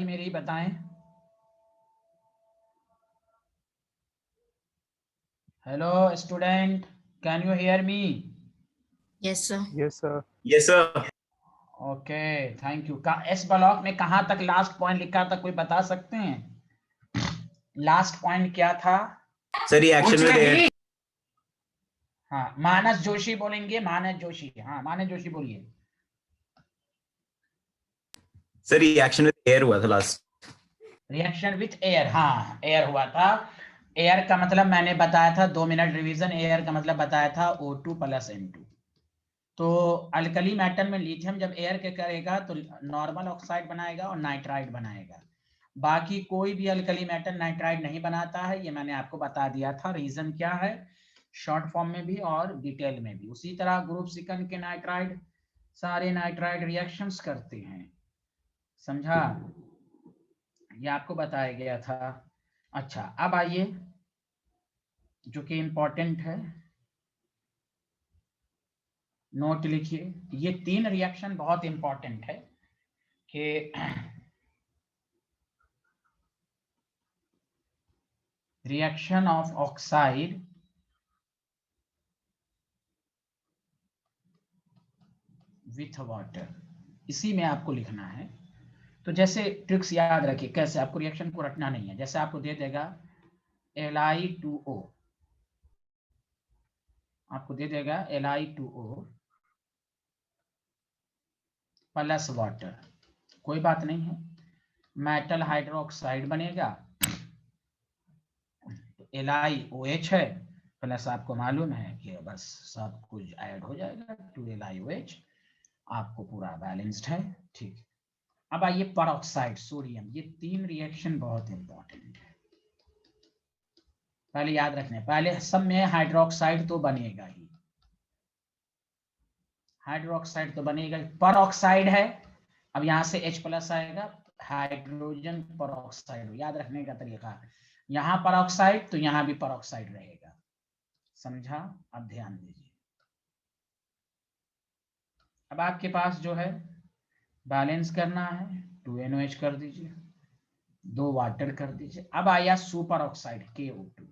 मेरी, बताएं। Hello student, can you hear me? Yes, sir. Yes, sir. Yes, sir. Okay, thank you. इस block में कहाँ तक लास्ट पॉइंट लिखा था, कोई बता सकते हैं? लास्ट पॉइंट क्या था? Sir, reaction with air. हाँ, मानस जोशी बोलेंगे, मानस जोशी। हाँ, मानस जोशी बोलिए। Sir, reaction with air हुआ था last. रिएक्शन विथ एयर, हाँ एयर हुआ था। एयर का मतलब मैंने बताया था, 2 मिनट रिवीजन। एयर का मतलब बताया था O2 + N2। तो अल्कली मेटल में लिथियम जब एयर के करेगा तो नॉर्मल ऑक्साइड बनाएगा और नाइट्राइड बनाएगा। बाकी कोई भी अल्कली मेटल नाइट्राइड नहीं बनाता है, ये मैंने आपको बता दिया था। रीजन क्या है, शॉर्ट फॉर्म में भी और डिटेल में भी। उसी तरह ग्रुप सेकंड के नाइट्राइड, सारे नाइट्राइड रिएक्शंस करते हैं, समझा? ये आपको बताया गया था। अच्छा, अब आइए जो कि इंपॉर्टेंट है, नोट लिखिए। ये 3 रिएक्शन बहुत इंपॉर्टेंट है कि reaction of oxide with water, इसी में आपको लिखना है। तो जैसे ट्रिक्स याद रखिए, कैसे आपको रिएक्शन को रटना नहीं है। जैसे आपको दे देगा Li2O, आपको दे देगा Li2O प्लस वाटर, कोई बात नहीं है, मेटल हाइड्रोक्साइड बनेगा। तो LiOH है, प्लस आपको मालूम है कि बस सब कुछ ऐड हो जाएगा टू LiOH, आपको पूरा बैलेंस्ड है। ठीक, अब आइए परऑक्साइड सोडियम। ये 3 रिएक्शन बहुत इंपॉर्टेंट है, पहले याद रखने। पहले सब में हाइड्रोक्साइड तो बनेगा ही, हाइड्रोक्साइड तो बनेगा। परऑक्साइड है, अब यहां से H+ आएगा, हाइड्रोजन परऑक्साइड। याद रखने का तरीका, यहां परऑक्साइड तो यहां भी परऑक्साइड रहेगा, समझा? अब ध्यान दीजिए। अब आपके पास जो है बैलेंस करना है, 2NOH कर दीजिए, 2 वाटर कर दीजिए। अब आया सुपर ऑक्साइड KO2।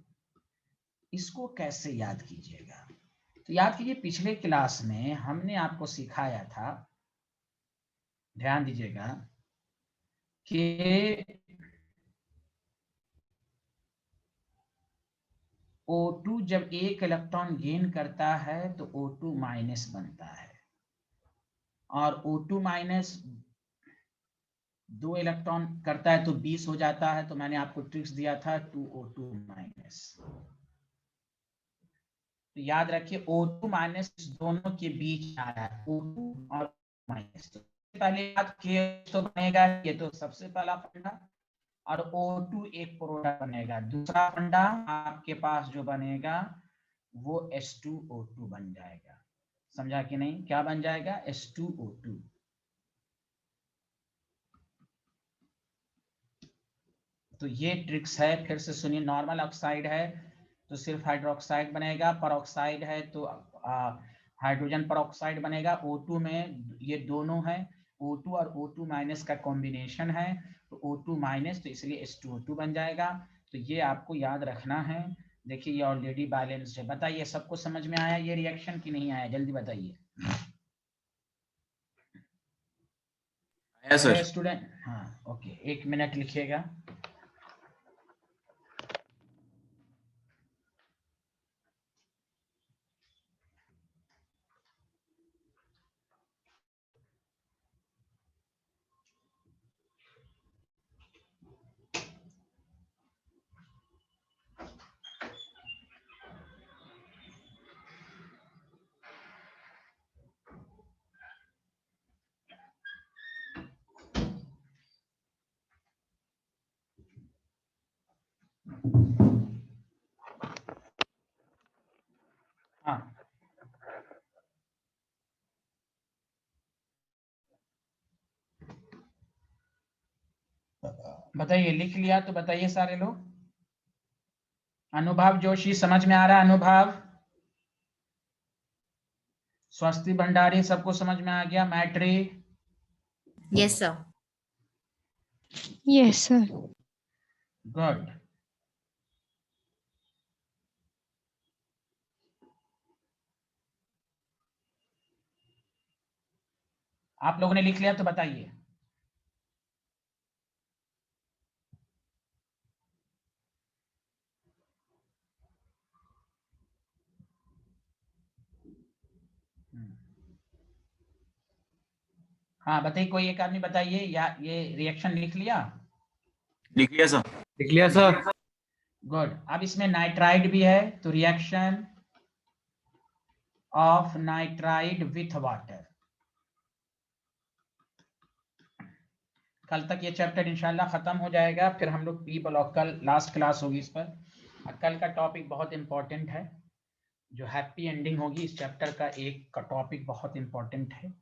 इसको कैसे याद कीजिएगा? तो याद कीजिए, पिछले क्लास में हमने आपको सिखाया था, ध्यान दीजिएगा, कि O2 जब 1 इलेक्ट्रॉन गेन करता है तो O2- बनता है, और O2- 2 इलेक्ट्रॉन करता है तो 20 हो जाता है। तो मैंने आपको ट्रिक्स दिया था 2O2-। तो याद रखिए O2- दोनों के बीच आ रहा है, O2 और माइनस। तो पहले याद किए तो बनेगा, ये तो सबसे पहला फंडा, और O2 एक प्रोडक्ट बनेगा। दूसरा फंडा आपके पास जो बनेगा वो H2O2 बन जाएगा, समझा कि नहीं? क्या बन जाएगा? H2O2। तो ये ट्रिक्स है, फिर से सुनिए। नॉर्मल ऑक्साइड है तो सिर्फ हाइड्रोक्साइड बनेगा, परऑक्साइड है तो हाइड्रोजन परऑक्साइड बनेगा। O2 में ये दोनों है, O2 और O2- का कॉम्बिनेशन है, तो O2-, तो इसलिए H2O2 बन जाएगा। तो ये आपको याद रखना है। देखिए ये ऑलरेडी बैलेंस्ड है। बताइए सबको समझ में आया ये रिएक्शन की नहीं आया? जल्दी बताइए। Yes, sir. स्टूडेंट, हाँ ओके, 1 मिनट लिखिएगा। हाँ, बताइए, लिख लिया तो बताइए सारे लोग। अनुभव जोशी समझ में आ रहा है? अनुभव, स्वस्ति भंडारी सबको समझ में आ गया? मैट्री, Yes, sir. Yes, sir. Good. आप लोगों ने लिख लिया तो बताइए। हाँ बताइए, कोई एक आदमी बताइए, या ये रिएक्शन लिख लिया? लिख लिया सर। लिख लिया सर। गुड। अब इसमें नाइट्राइड भी है, तो reaction of nitride with water. कल तक ये चैप्टर इंशाल्लाह खत्म हो जाएगा, फिर हम लोग पी ब्लॉक, कल लास्ट क्लास होगी इस पर। और कल का टॉपिक बहुत इंपॉर्टेंट है, जो हैप्पी एंडिंग होगी इस चैप्टर का, एक का टॉपिक बहुत इंपॉर्टेंट है।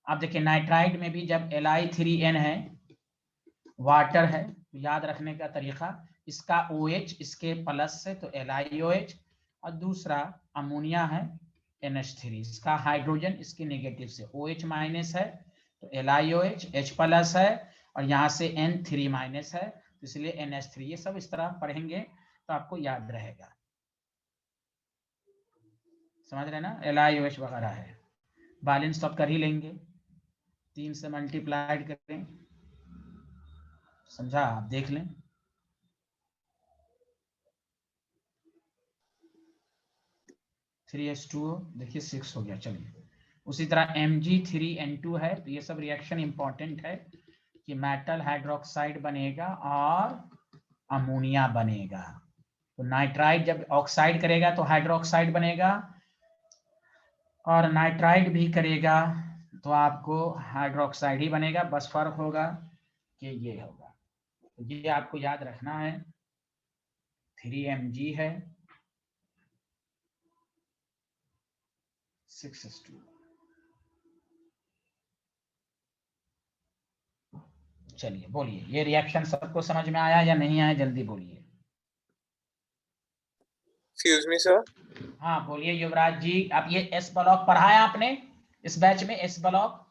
अब देखिए नाइट्राइड में भी जब Li3n है, वाटर है, तो याद रखने का तरीका, इसका OH इसके प्लस से तो LiOH, और दूसरा अमोनिया है NH3, इसका हाइड्रोजन इसके नेगेटिव से OH माइनस है तो LiOH, H प्लस है, और यहाँ से N3 माइनस है तो इसलिए NH3। ये सब इस तरह पढ़ेंगे तो आपको याद रहेगा, समझ रहे ना? LiOH वगैरह है, बैलेंस तो आप कर ही लेंगे, 3 से मल्टीप्लाइड करें, समझा? आप देख लें। थ्री H2O, देखिए 6 हो गया। चलिए, उसी तरह Mg3N2 है, तो ये सब रिएक्शन इंपॉर्टेंट है कि मेटल हाइड्रोक्साइड बनेगा और अमोनिया बनेगा। तो नाइट्राइड जब ऑक्साइड करेगा तो हाइड्रोक्साइड बनेगा, और नाइट्राइड भी करेगा तो आपको हाइड्रोक्साइड ही बनेगा, बस फर्क होगा कि ये होगा। तो ये आपको याद रखना है, 3Mg है, 6H2। चलिए बोलिए, ये रिएक्शन सबको समझ में आया या नहीं आया, जल्दी बोलिए। Excuse me, sir. हाँ बोलिए युवराज जी। अब ये एस ब्लॉक पढ़ा है आपने इस बैच में? एस ब्लॉक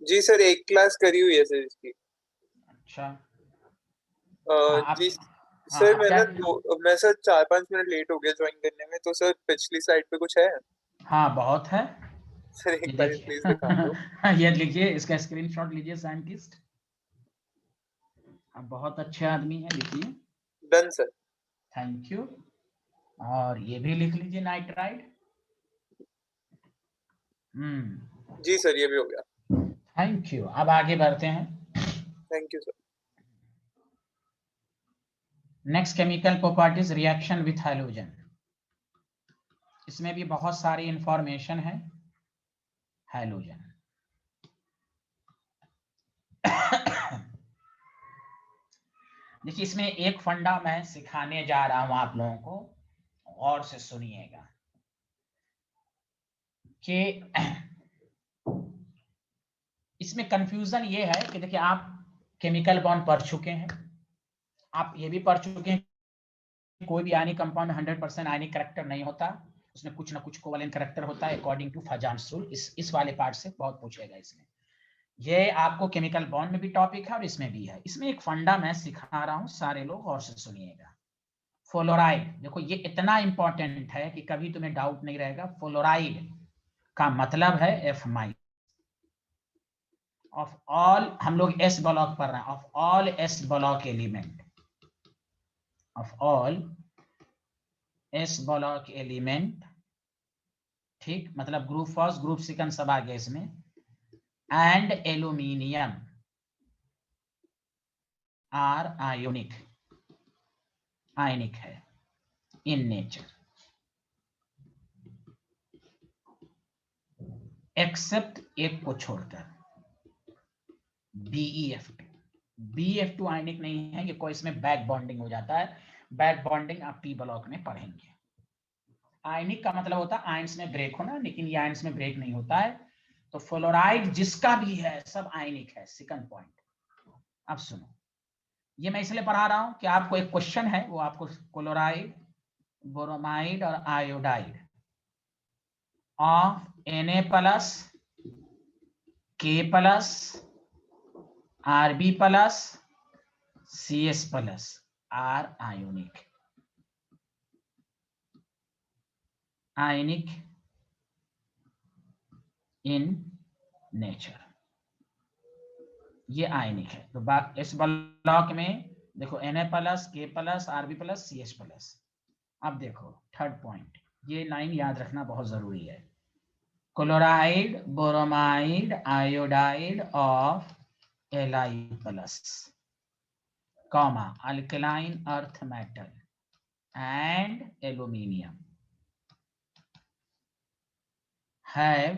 जी सर, एक क्लास करी हुई है सर इसकी। अच्छा। जी हाँ, सर, आप क्या? मैं सर 4-5 मिनट लेट हो गया ज्वाइन करने में, तो सर पिछली स्लाइड पे कुछ है? हाँ बहुत है, सर ये एक बार देखिए। प्लीज दिखा दो। ये लिखिए, इसका स्क्रीनशॉट लीजिए साइंटिस्ट, आप बहुत अच्छे आदमी हैं, लिखिए। Done sir. Thank you. और ये भी लिख लीजिए नाइट्राइड। जी सर, ये भी हो गया। Thank you. अब आगे बढ़ते हैं। Thank you sir. Next chemical properties, reaction with halogen. इसमें भी बहुत सारी इंफॉर्मेशन है। हैलोजन देखिए, इसमें एक फंडा मैं सिखाने जा रहा हूं आप लोगों को, और से सुनिएगा कि इसमें कंफ्यूजन ये है कि देखिए, आप केमिकल बॉन्ड पढ़ चुके हैं, आप ये भी पढ़ चुके हैं कोई भी आयनिक कंपाउंड 100% आयनिक करैक्टर नहीं होता, उसमें कुछ ना कुछ कोवेलेंट करैक्टर होता है अकॉर्डिंग टू फजान्स रूल। इस वाले पार्ट से बहुत पूछेगा इसमें। ये आपको केमिकल बॉन्ड में भी टॉपिक है और इसमें भी है। इसमें एक फंडा मैं सिखा रहा हूं, सारे लोग और से सुनिएगा। फ्लोराइड, देखो ये इतना इंपॉर्टेंट है कि कभी तुम्हें डाउट नहीं रहेगा। फ्लोराइड का मतलब है F माइनस ऑफ ऑल, हम लोग S ब्लॉक पढ़ रहे हैं, of all S block element, of all S block element, ठीक, मतलब ग्रुप फर्स्ट ग्रुप सेकंड सब आ गया इसमें। एंड एल्यूमिनियम आर आयोनिक, आयनिक है इन नेचर, एक्सेप्ट एक को छोड़कर, BeF2। BeF2 आयनिक नहीं है, ये कोई इसमें बैक बॉन्डिंग हो जाता है। बैक बॉन्डिंग आप पी ब्लॉक में पढ़ेंगे। आयनिक का मतलब होता है आयंस में ब्रेक होना, लेकिन ये आयंस में ब्रेक नहीं होता है। तो फ्लोराइड जिसका भी है सब आयनिक है। सेकंड पॉइंट, अब सुनो, ये मैं इसलिए पढ़ा रहा हूं कि आपको एक क्वेश्चन है, वो आपको क्लोराइड, ब्रोमाइड और iodide of Na plus K plus Rb plus CS plus are ionic in nature, ये आयनिक है। तो इस ब्लॉक में देखो Na plus K plus Rb plus CS plus. अब देखो थर्ड पॉइंट, ये लाइन याद रखना बहुत जरूरी है। Chloride bromide iodide of Li plus comma alkaline earth metal and aluminium have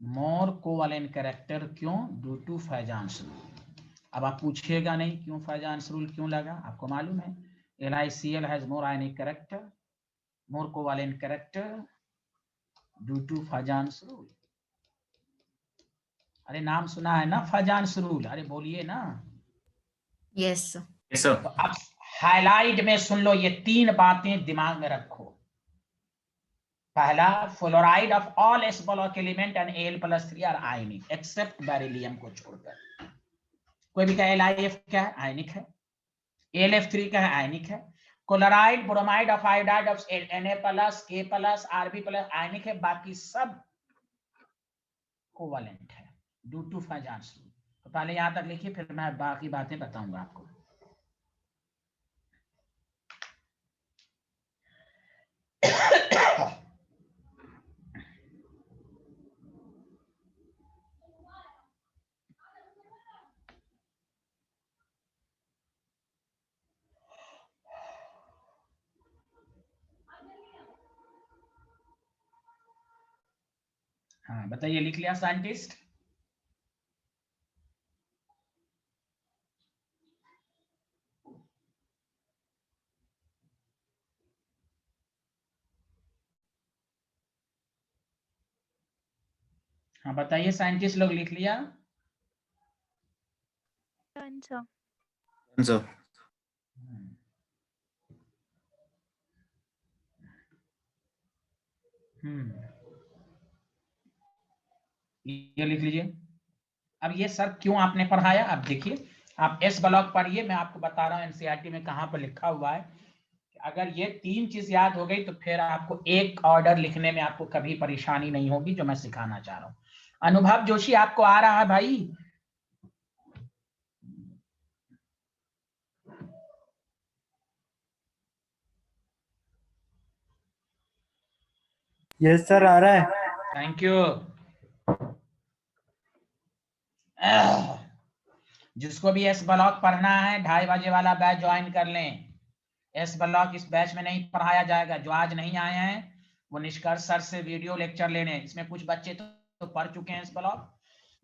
more covalent character. क्यों? Due to Fajans rule. अब आप पूछिएगा नहीं क्यों फैजान्स रूल क्यों लगा, आपको मालूम है। LiCl has more ionic character, more covalent character due to Fajans rule. अरे नाम सुना है ना फैजान्स रूल, अरे बोलिए ना। Yes, sir. Yes, sir. तो अब हाइलाइट में सुन लो, ये 3 बातें दिमाग में रखो। पहला, fluoride of all S block element and Al+3 are ionic except beryllium को छोड़कर। कोई भी कहे LiF क्या है? आयनिक है। AlF3 का है? आयनिक है। Chloride bromide of iodide of Na plus K plus Rb plus ionic है। बाकी सब कोवेलेंट है ड्यू टू फैजान्स रूल। तो पहले यहां तक लिखिए, फिर मैं बाकी बातें बताऊंगा आपको। हाँ बताइए, लिख लिया साइंटिस्ट? हाँ बताइए, साइंटिस्ट लोग लिख लिया? Sir. ये लिख लीजिए। अब ये सर क्यों आपने पढ़ाया? अब देखिए, आप एस ब्लॉक पढ़िए, मैं आपको बता रहा हूँ एनसीईआरटी में कहाँ पर लिखा हुआ है। अगर ये 3 चीज याद हो गई तो फिर आपको एक ऑर्डर लिखने में आपको कभी परेशानी नहीं होगी, जो मैं सिखाना चाह रहा हूँ। अनुभव जोशी आपको आ रहा है भाई? यस सर, आ रहा है। Thank you. जिसको भी एस ब्लॉक पढ़ना है 2:30 बजे वाला बैच ज्वाइन कर लें। एस ब्लॉक इस बैच में नहीं पढ़ाया जाएगा। जो आज नहीं आए हैं वो निष्कर्ष सर से वीडियो लेक्चर लेने। इसमें कुछ बच्चे तो पढ़ चुके हैं इस ब्लॉक।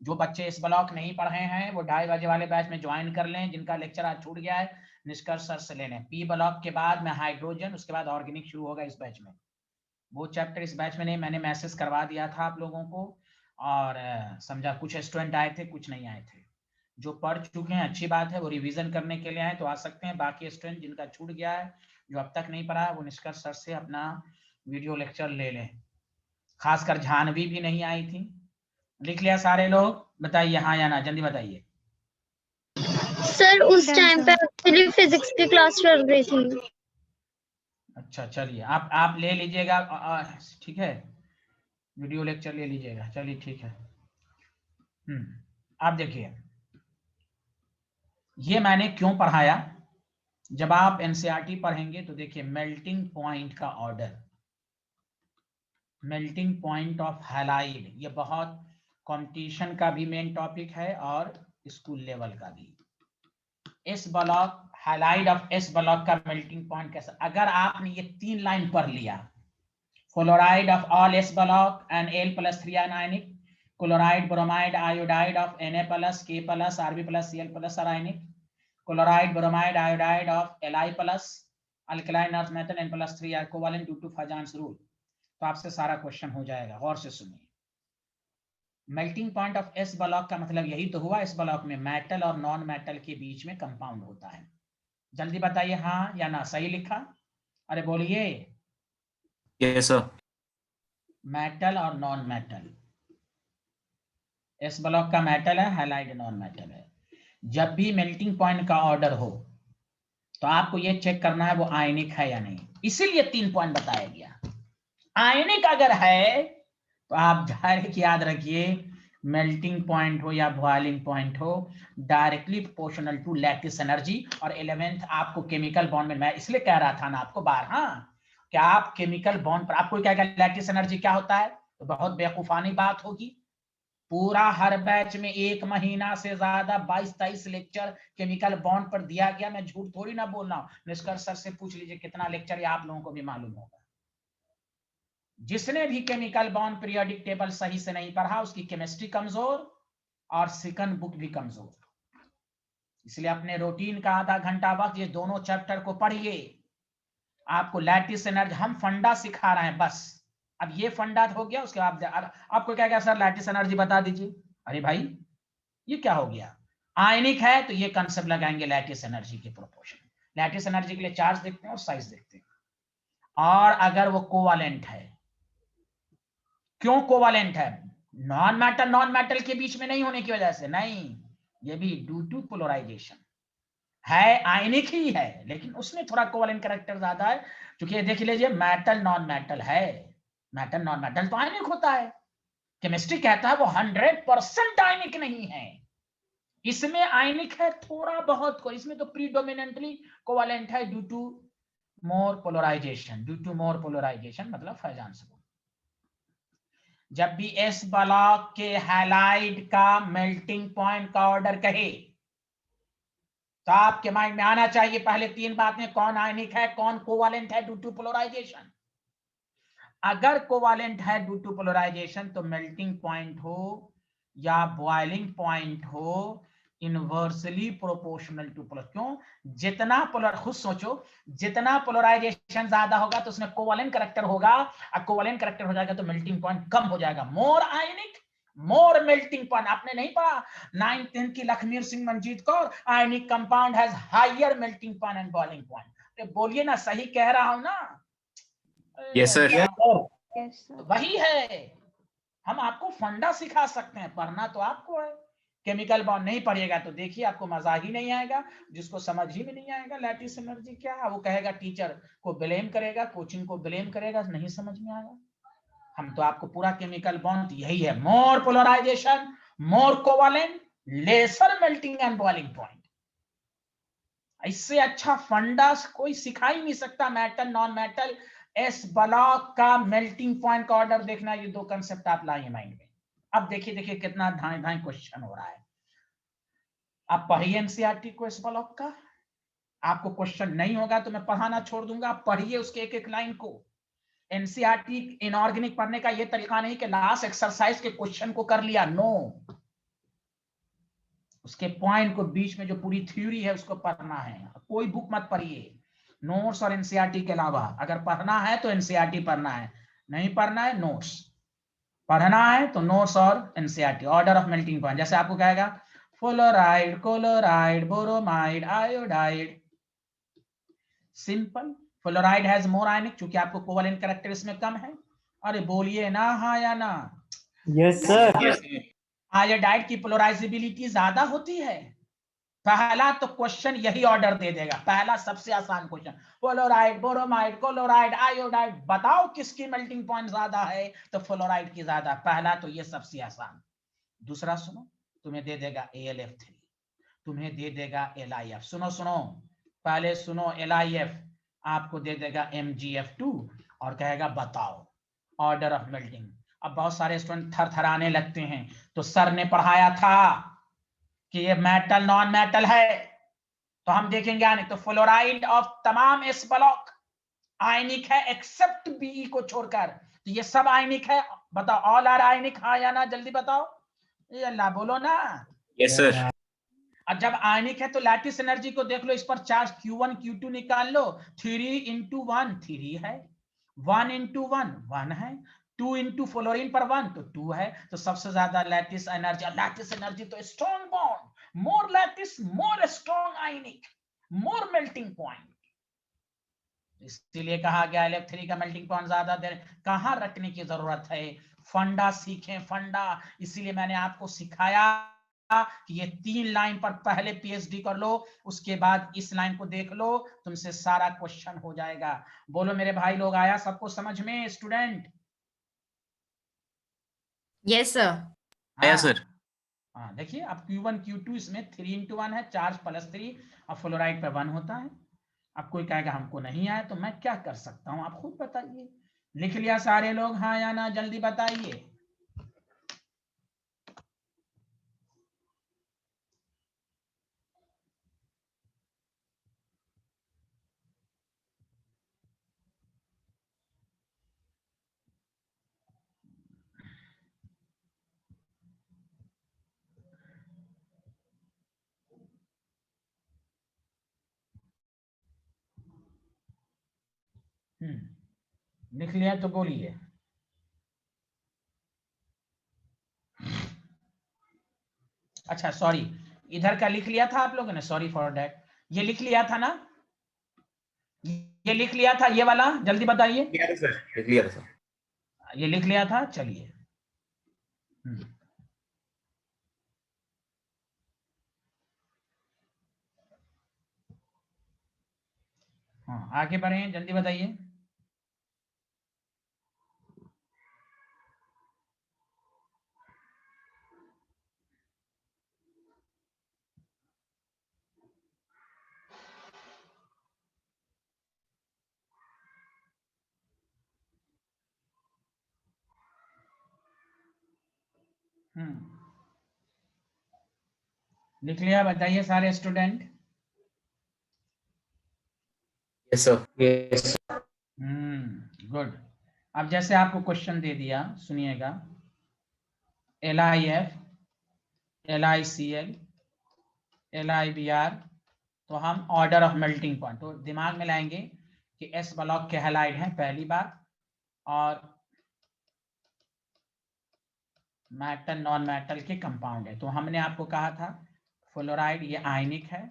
जो बच्चे इस ब्लॉक नहीं पढ़े हैं वो 2:30 बजे वाले बैच में ज्वाइन कर लें। जिनका लेक्चर आज छूट गया है निष्कर्ष सर से लेने। पी ब्लॉक के बाद में हाइड्रोजन, उसके बाद ऑर्गेनिक शुरू होगा इस बैच में। वो चैप्टर इस बैच में नहीं, मैंने मैसेज करवा दिया था आप लोगों को, और समझा कुछ स्टूडेंट आए थे कुछ नहीं आए थे। जो पढ़ चुके हैं अच्छी बात है, वो रिवीजन करने के लिए आए तो आ सकते हैं। बाकी स्टूडेंट जिनका छूट गया है, जो अब तक नहीं पढ़ा है, वो निष्कर्ष सर से अपना वीडियो लेक्चर ले लें। खासकर जानवी भी नहीं आई थी। लिख लिया सारे लोग? बताइए हाँ या ना, जल्दी बताइए। सर उस टाइम पे एक्चुअली फिजिक्स की क्लास चल रही थी। अच्छा चलिए, आप ले लीजिएगा, ठीक है, वीडियो लेक्चर ले लीजिएगा। चलिए ठीक है। आप देखिए, ये मैंने क्यों पढ़ाया। जब आप एनसीईआरटी पढ़ेंगे तो देखिए, मेल्टिंग पॉइंट का order, melting point of halide, ये बहुत कंपटीशन का भी मेन टॉपिक है और स्कूल लेवल का भी। S block, halide of S block का मेल्टिंग पॉइंट कैसा, अगर आपने ये 3 लाइन पढ़ लिया, fluoride of all S block and Al+3 ionic, chloride bromide iodide of Na plus K plus Rb plus Cl plus ionic, chloride bromide iodide of Li plus alkaline earth metal N+3 are covalent due to Fajans rule. तो आपसे सारा question हो जाएगा, गौर से सुनिए। Melting point of S block का मतलब यही तो हुआ, इस ब्लॉक में मेटल और नॉन मेटल के बीच में कंपाउंड होता है। जल्दी बताइए हाँ या ना, सही लिखा? अरे बोलिए। Yes, sir. मेटल और नॉन मेटल, एस ब्लॉक का मेटल है, हैलाइड नॉन मेटल है। जब भी मेल्टिंग पॉइंट का ऑर्डर हो तो आपको ये चेक करना है वो आयनिक है या नहीं, इसीलिए 3 पॉइंट बताया गया। आयनिक अगर है तो आप डायरेक्ट याद रखिए, मेल्टिंग पॉइंट हो या बॉइलिंग पॉइंट हो, directly proportional to lattice energy. और 11th आपको केमिकल बॉन्ड में, मैं इसलिए कह रहा था ना आपको बार, हाँ, कि आप केमिकल बॉन्ड पर आपको क्या लैटिस एनर्जी क्या होता है, तो बहुत बेवकूफानी बात होगी। पूरा हर बैच में 1 महीना से ज्यादा 22-23 लेक्चर केमिकल बॉन्ड पर दिया गया। मैं झूठ थोड़ी ना बोल रहा हूं, निष्कर्ष सर से पूछ लीजिए कितना लेक्चर है, आप लोगों को भी मालूम होगा। जिसने भी केमिकल बॉन्ड पीरियोडिक टेबल सही से नहीं पढ़ा उसकी केमिस्ट्री कमजोर और सेकंड बुक भी कमजोर। इसलिए अपने रूटीन का आधा घंटा वक्त ये दोनों चैप्टर को पढ़िए। आपको लैटिस एनर्जी हम फंडा सिखा रहे हैं बस। अब ये फंडा हो गया, उसके बाद आपको क्या क्या सर लैटिस एनर्जी बता दीजिए। अरे भाई ये क्या हो गया, आयनिक है तो ये कंसेप्ट लगाएंगे लैटिस एनर्जी के प्रोपोर्शन। लैटिस एनर्जी के लिए चार्ज देखते हैं और साइज देखते हैं। और अगर वो कोवालेंट है, क्यों कोवालेंट है, नॉन मेटल के बीच में नहीं होने की वजह से नहीं, ये भी ड्यू टू पोलराइजेशन है। आयनिक ही है लेकिन उसमें थोड़ा कोवेलेंट कैरेक्टर ज्यादा है। क्योंकि देख लीजिए मेटल नॉन मेटल है, मेटल नॉन मेटल तो आयनिक होता है। केमिस्ट्री कहता है वो 100% आयनिक नहीं है, इसमें आयनिक है थोड़ा बहुत को, इसमें तो प्रीडोमिनेंटली कोवेलेंट है due to more polarisation. Due to more polarisation मतलब फैजान से। जब भी एस ब्लॉक के हैलाइड का मेल्टिंग पॉइंट का ऑर्डर कहे तो आपके माइंड में आना चाहिए पहले 3 बातें, कौन आयनिक है, कौन कोवालेंट है ड्यू टू पोलराइजेशन। अगर कोवालेंट है ड्यू टू पोलराइजेशन तो मेल्टिंग पॉइंट हो या बॉइलिंग पॉइंट हो इनवर्सली प्रोपोर्शनल टू पोलर। क्यों, जितना पोलर, खुद सोचो, जितना पोलराइजेशन ज्यादा होगा तो उसमें कोवालेंट कैरेक्टर होगा, और कोवालेंट कैरेक्टर हो जाएगा तो मेल्टिंग पॉइंट कम हो जाएगा। More ionic more melting point. आपने नहीं पढ़ा 9th 10th की Lakhmir Singh Manjeet Kaur, ionic compound has higher melting point and boiling point. बोलिए ना, सही कह रहा हूं ना? Yes sir. वही है, हम आपको फंडा सिखा सकते हैं, पढ़ना तो आपको है। केमिकल बॉन्ड नहीं पढ़िएगा तो देखिए आपको मजा ही नहीं आएगा, जिसको समझ ही में नहीं आएगा लैटिस एनर्जी क्या है वो कहेगा टीचर को ब्लेम करेगा, कोचिंग को ब्लेम करेगा, नहीं समझ में आएगा। हम तो आपको पूरा केमिकल बॉन्ड यही है, more polarization, more covalent, lesser melting and boiling point. इससे अच्छा फंडा कोई सिखा ही नहीं सकता। Metal non metal, S block का मेल्टिंग पॉइंट का ऑर्डर देखना, ये 2 कंसेप्ट आप लाइए माइंड में। अब देखिए कितना धाए क्वेश्चन हो रहा है। आप पढ़िए एनसीईआरटी को एस ब्लॉक का, आपको क्वेश्चन नहीं होगा तो मैं पढ़ाना छोड़ दूंगा, आप पढ़िए उसके एक लाइन को। एनसीईआरटी इनऑर्गेनिक पढ़ने का ये तरीका नहीं कि लास्ट एक्सरसाइज के क्वेश्चन को कर लिया, नो, उसके पॉइंट को बीच में जो पूरी थ्योरी है उसको पढ़ना है। कोई बुक मत पढ़िए नोट्स और एनसीईआरटी के अलावा। अगर पढ़ना है तो एनसीईआरटी पढ़ना है, नहीं पढ़ना है नोट्स। पढ़ना है तो नोट्स और NCERT. Order of melting point, जैसे आपको कहेगा fluoride, chloride, bromide, iodide, simple. Fluoride has more ionic, क्योंकि आपको कोवेलेंट कैरेक्टर इसमें कम है। अरे बोलिए ना हाँ या ना? Yes sir. आयोडाइड की पोलराइजेबिलिटी ज्यादा होती है। पहला तो क्वेश्चन यही ऑर्डर दे देगा, पहला सबसे आसान क्वेश्चन, फ्लोराइड, बोरोमाइड, क्लोराइड, आयोडाइड, बताओ किसकी मेल्टिंग पॉइंट ज्यादा है, तो फ्लोराइड की ज्यादा। पहला तो ये सबसे आसान। दूसरा सुनो, तुम्हें दे देगा AlF3, तुम्हें दे देगा LiF। सुनो पहले सुनो, LiF आपको दे देगा MgF2 और कहेगा बताओ ऑर्डर ऑफ मेल्टिंग। अब बहुत सारे स्टूडेंट थरथराने लगते हैं, तो सर ने पढ़ाया था कि ये मेटल नॉन मेटल है तो हम देखेंगे आयनिक। तो फ्लोराइड ऑफ तमाम एस ब्लॉक आयनिक है एक्सेप्ट बी को छोड़कर, तो ये सब आयनिक है। बताओ ऑल आर आयनिक, हाँ या ना? जल्दी बताओ, ये अल्लाह बोलो ना। Yes sir. अब जब आयनिक है तो लैटिस एनर्जी को देख लो, इस पर चार्ज Q1 Q2 निकाल लो। 3 × 1 3 है, 1 × 1 1 है, 2 × फ्लोरीन पर 1 तो 2 है। तो सबसे ज्यादा लैटिस एनर्जी तो स्ट्रॉन्ग बॉन्ड, मोर लैटिस, मोर स्ट्रॉन्ग आयनिक, मोर मेल्टिंग पॉइंट। इसीलिए कहा गया इलेक्ट्रिक का मेल्टिंग पॉइंट ज्यादा देर कहाँ रखने की जरूरत है, फंडा सीखें फंडा। इसीलिए मैंने आपको सिखाया कि ये 3 लाइन पर पहले पीएचडी कर लो, उसके बाद इस लाइन को देख लो, तुमसे सारा क्वेश्चन हो जाएगा। बोलो मेरे भाई लोग, आया सबको समझ में स्टूडेंट? Yes, sir. आया सर। हाँ देखिए, अब Q1 Q2 इसमें 3x1 है, चार्ज +3 और फ्लोराइड पे 1 होता है। अब कोई कहेगा हमको नहीं आया तो मैं क्या कर सकता हूं, आप खुद बताइए। लिख लिया सारे लोग, हाँ या ना, जल्दी बताइए। लिख लिया तो बोलिए। अच्छा सॉरी, इधर का लिख लिया था आप लोगों ने, सॉरी फॉर दैट। ये लिख लिया था ना, ये लिख लिया था ये वाला, जल्दी बताइए। लिख लिया सर। ये लिख लिया था, चलिए। हाँ आगे बढ़े, जल्दी बताइए। लिख लिया, बताइए सारे student. Yes sir. Yes. Good. अब जैसे आपको क्वेश्चन दे दिया, सुनिएगा। LIF, LICL, LIBR, तो हम ऑर्डर ऑफ मेल्टिंग पॉइंट तो दिमाग में लाएंगे कि S ब्लॉक के हैलाइड हैं पहली बार, और मेटल नॉन मेटल के कंपाउंड है। तो हमने आपको कहा था फ्लोराइड ये आयनिक है,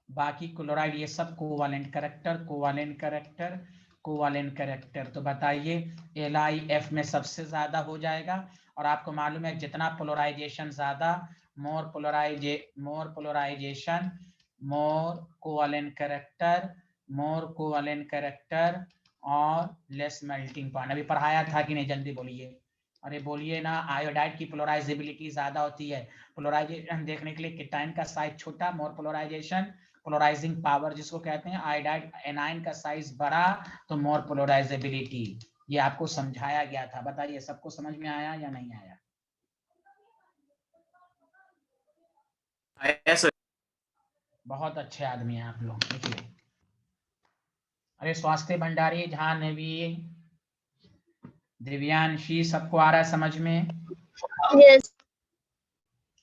बाकी क्लोराइड ये सब covalent character, covalent character, covalent character. तो बताइए LIF में सबसे ज्यादा हो जाएगा, और आपको मालूम है जितना पोलराइजेशन ज्यादा, मोर पोलराइजेशन, मोर कोवालेंट कैरेक्टर, मोर कोवालेंट कैरेक्टर और लेस मेल्टिंग पॉइंट। अभी पढ़ाया था कि नहीं, जल्दी बोलिए। अरे बोलिए ना, आयोडाइड की पोलराइजेबिलिटी ज्यादा होती है। पोलराइजेशन देखने के लिए किटाइन का साइज छोटा, मोर पोलराइजेशन, पोलराइजिंग पावर जिसको कहते हैं। आयोडाइड एनाइन का साइज बड़ा, तो मोर पोलराइजेबिलिटी। ये आपको समझाया गया था। बताइए सबको समझ में आया या नहीं आया? आया सर। बहुत अच्छे आदमी हैं आप लोग, देखिए। अरे स्वास्थ्य भंडारी, जाह्नवी, दिव्यांशी, सबको आ रहा है समझ में? Yes.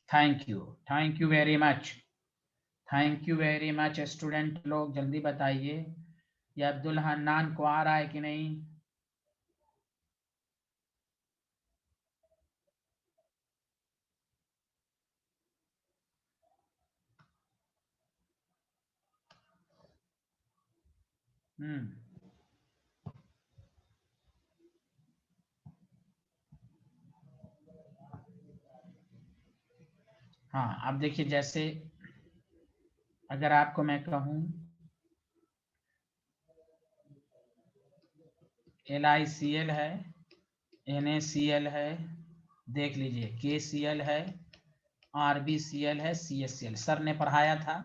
Thank you very much, thank you very much student लोग, जल्दी बताइए। ये अब्दुल हन्नान को आ रहा है कि नहीं? हाँ अब देखिए, जैसे अगर आपको मैं कहूं LICL है, NaCl है, देख लीजिए KCl है, RbCl है, CaCl। सर ने पढ़ाया था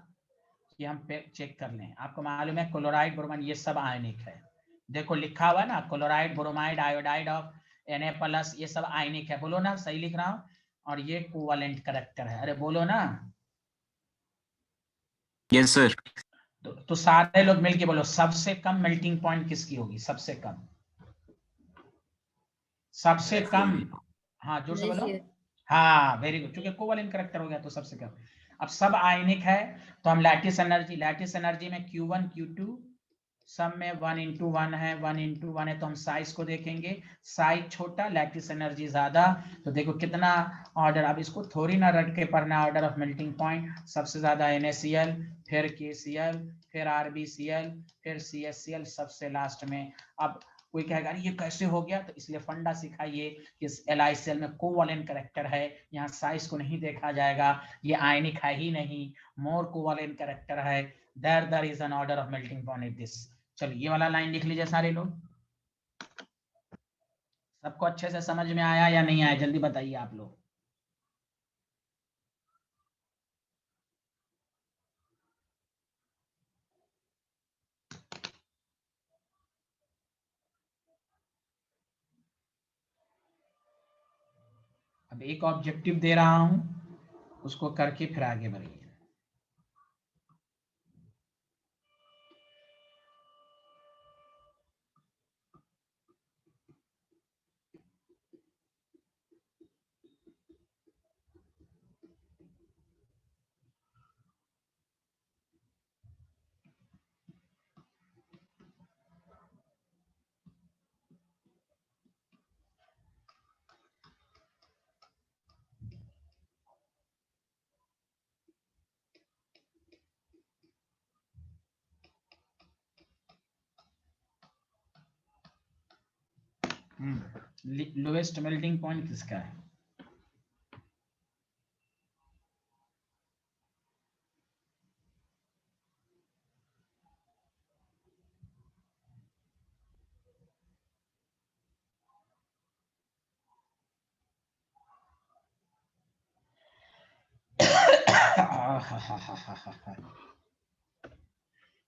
कि हम चेक कर लें। आपको मालूम है क्लोराइड, ब्रोमाइड ये सब आयनिक है। देखो लिखा हुआ ना, chloride, bromide, iodide of Na+, ये सब आयनिक है। बोलो ना, सही लिख रहा हूं? और ये कोवेलेंट कैरेक्टर है। अरे बोलो ना। Yes sir. तो सारे लोग मिलके बोलो, सबसे कम मेल्टिंग पॉइंट किसकी होगी? सबसे कम, सबसे कम। हाँ जोर से बोलो। हाँ वेरी गुड, क्योंकि कोवेलेंट कैरेक्टर हो गया तो सबसे कम। अब सब आयनिक है, तो हम लैटिस एनर्जी में Q1 Q2 सब में 1:1 है, 1:1 है, तो हम साइज को देखेंगे, साइज छोटा, लैटिस एनर्जी ज्यादा। तो देखो कितना ऑर्डर, अब इसको थोड़ी ना रट के पढ़ना, ऑर्डर ऑफ मेल्टिंग पॉइंट, सबसे ज्यादा NaCl, फिर KCl, फिर RbCl, फिर CHCl, सबसे लास्ट में। अब कोई कहेगा ये कैसे हो गया, तो इसलिए फंडा सिखाइए कि LiCl में कोवैलेंट कैरेक्टर है, यहाँ साइज को नहीं देखा जाएगा, ये आयनिक है ही नहीं, मोर कोवैलेंट कैरेक्टर है, there is an order of melting point is this। चलिए ये वाला लाइन लिख लीजिए सारे लोग। सबको अच्छे से समझ में आया या नहीं आया, जल्दी बताइए आप लोग। अब एक ऑब्जेक्टिव दे रहा हूं, उसको करके फिर आगे बढ़िए। लोएस्ट मेल्टिंग पॉइंट किसका है?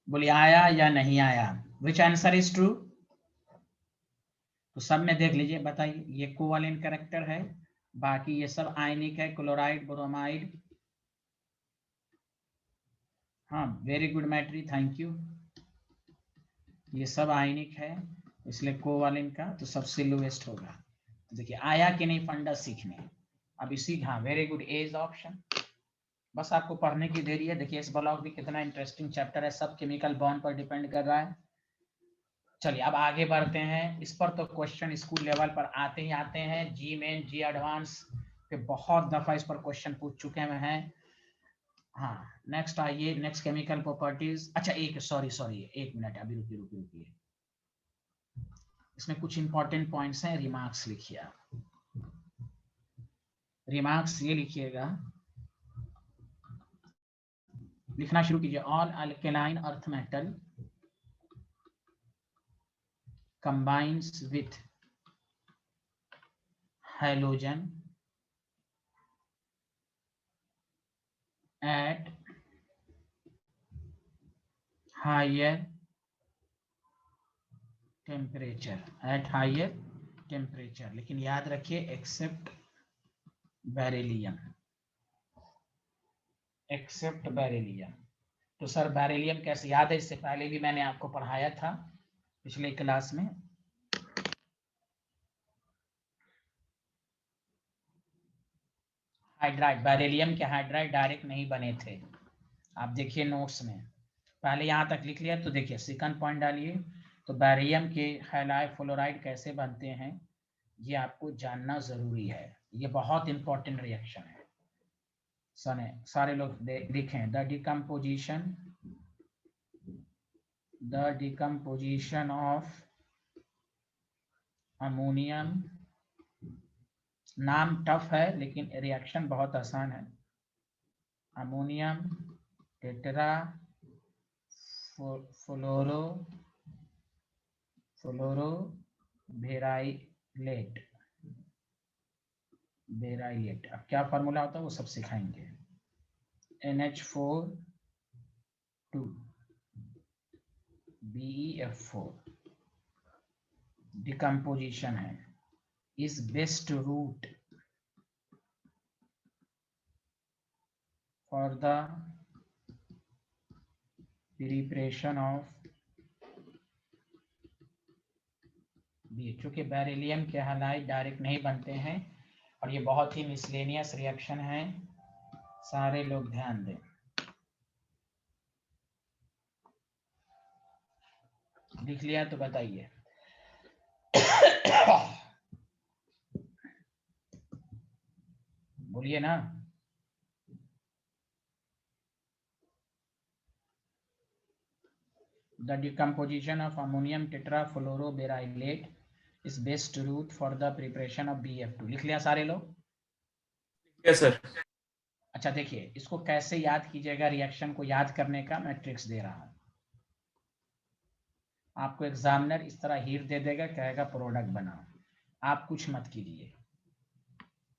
बोलिए आया या नहीं आया? विच आंसर इज ट्रू? तो सब में देख लीजिए, बताइए। ये कोवैलेंट कैरेक्टर है, बाकी ये सब आयनिक है, क्लोराइड, ब्रोमाइड। हाँ वेरी गुड मैट्री, थैंक यू। ये सब आयनिक है, इसलिए कोवैलेंट का तो सबसे लोएस्ट होगा। देखिए आया कि नहीं फंडा सीखने। अब इसी, हाँ very good, A is option. बस आपको पढ़ने की देरी है। देखिए इस ब्लॉक भी कितना इंटरेस्टिंग चैप्टर है, सब केमिकल बॉन्ड पर डिपेंड कर रहा है। चलिए अब आगे बढ़ते हैं। इस पर तो क्वेश्चन स्कूल लेवल पर आते ही आते हैं, जी मेन, जी एडवांस पे बहुत दफा इस पर क्वेश्चन पूछ चुके हैं। हाँ नेक्स्ट आइए, नेक्स्ट केमिकल प्रॉपर्टीज। अच्छा एक सॉरी एक मिनट, अभी रुकिए। इसमें कुछ इंपॉर्टेंट पॉइंट्स हैं, रिमार्क्स लिखिए आप। रिमार्क्स ये लिखिएगा, लिखना शुरू कीजिए। All alkaline earth metal combines with halogen at higher temperature, लेकिन याद रखिए एक्सेप्ट बेरिलियम, तो सर बेरिलियम कैसे याद है? इससे पहले भी मैंने आपको पढ़ाया था पिछले क्लास में। हाइड्राइड, बेरिलियम के हाइड्राइड डायरेक्ट नहीं बने थे, आप देखिए नोट्स में। पहले यहाँ तक लिख लिया, तो देखिए सेकंड पॉइंट डालिए। तो बैरियम के हैलाइड फ्लोराइड कैसे बनते हैं, ये आपको जानना जरूरी है, ये बहुत इंपॉर्टेंट रिएक्शन है। सारे लोग लिखें, द डिकम्पोजिशन ऑफ अमोनियम, नाम टफ है लेकिन रिएक्शन बहुत आसान है। अमोनियम टेट्रा फ्लोरो बेराइलेट। अब क्या फार्मूला होता है वो सब सिखाएंगे। NH4 2 BeF4 डिकम्पोजिशन है, is best route for the preparation of चूंकि बेरिलियम के हैलाइड डायरेक्ट नहीं बनते हैं और ये बहुत ही मिसलेनियस रिएक्शन है, सारे लोग ध्यान दें। लिख लिया तो बताइए। बोलिए ना। The decomposition of ammonium tetrafluoroberylate is best route for the preparation of BF2। लिख लिया सारे लोग? Yes sir. अच्छा देखिए, इसको कैसे याद कीजिएगा, रिएक्शन को याद करने का मैं ट्रिक्स दे रहा हूं आपको। एग्जामिनर इस तरह हीट दे देगा, कहेगा प्रोडक्ट बनाओ, आप कुछ मत कीजिए।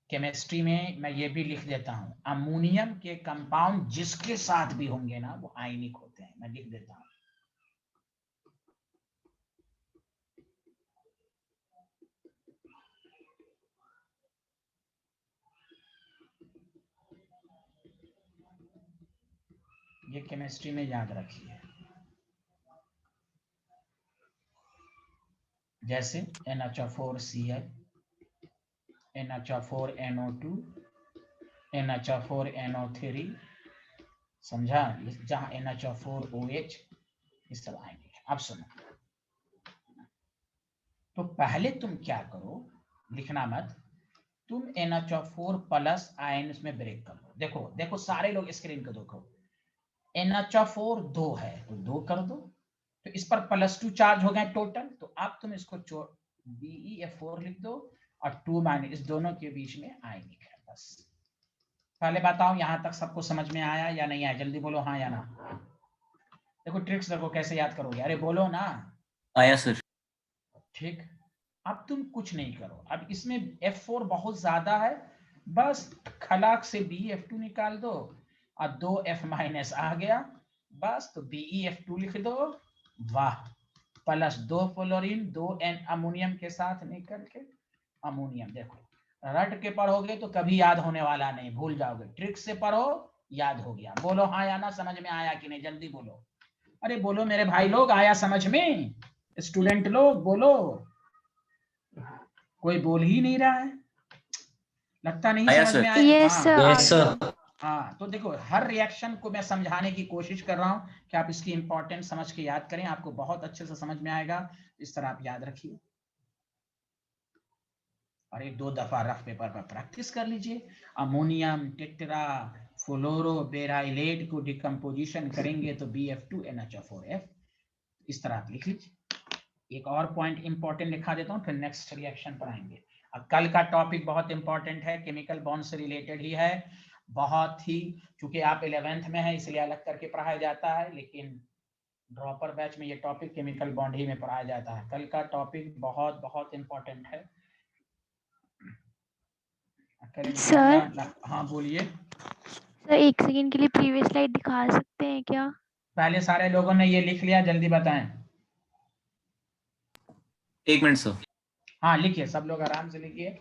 केमिस्ट्री में मैं ये भी लिख देता हूं, अमोनियम के कंपाउंड जिसके साथ भी होंगे ना वो आयनिक होते हैं, मैं लिख देता हूं। ये केमिस्ट्री में याद रखिए। जैसे NH4Cl, NH4NO2, NH4NO3, समझा? जहां NH4OH, इस सब आएंगे। अब सुनो, तो पहले तुम क्या करो, लिखना मत, तुम NH4 प्लस आयन इसमें ब्रेक कर दो। देखो देखो सारे लोग स्क्रीन को देखो, NH4 2 है तो 2 कर दो, तो इस पर +2 चार्ज हो गए टोटल, तो अब तुम इसको BeF4 लिख दो और 2 माइनस, इस दोनों के बीच में आयनिक है। बस पहले बताओ यहां तक सबको समझ में आया या नहीं आया? जल्दी बोलो हाँ या ना। देखो ट्रिक्स देखो कैसे याद करोगे, अरे बोलो ना। आया सर। ठीक, अब तुम कुछ नहीं करो, अब इसमें F4 बहुत ज्यादा है, बस खलाक से BeF2 निकाल दो और 2F माइनस आ गया, बस तो BeF2 लिख दो। वाह, +2 फ्लोरीन 2 अमोनियम के साथ निकल के अमोनियम। देखो रट के पढ़ोगे तो कभी याद होने वाला नहीं, भूल जाओगे, ट्रिक से पढ़ो याद हो गया। बोलो हाँ या ना, समझ में आया कि नहीं? जल्दी बोलो, अरे बोलो मेरे भाई लोग, आया समझ में? स्टूडेंट लोग बोलो, कोई बोल ही नहीं रहा है, लगता नहीं आया समझ सर। में आया। Yes, हाँ, sir. Yes, sir. हाँ तो देखो हर रिएक्शन को मैं समझाने की कोशिश कर रहा हूँ कि आप इसकी इंपॉर्टेंस समझ के याद करें, आपको बहुत अच्छे से समझ में आएगा। इस तरह आप याद रखिए और 1-2 दफा रफ पेपर पर प्रैक्टिस कर लीजिए। अमोनियम टेट्रा फ्लोरोबेराइलेट को डिकम्पोजिशन करेंगे तो BF2 NH4F, इस तरह आप लिख लीजिए। एक और पॉइंट इंपॉर्टेंट लिखा देता हूँ, फिर नेक्स्ट रिएक्शन पर आएंगे। अब कल का टॉपिक बहुत इंपॉर्टेंट है, केमिकल बॉन्ड से रिलेटेड ही है, बहुत ही, चूंकि आप 11th में है इसलिए अलग करके पढ़ाया जाता है, लेकिन ड्रॉपर बैच में ये टॉपिक केमिकल बॉन्ड ही में पढ़ाया जाता है। कल का टॉपिक बहुत बहुत इंपॉर्टेंट है। सर, हाँ बोलिए। सर एक सेकंड के लिए प्रीवियस स्लाइड दिखा सकते हैं क्या? पहले सारे लोगों ने ये लिख लिया, जल्दी बताएं। 1 मिनट सर। हाँ लिखिए, सब लोग आराम से लिखिए।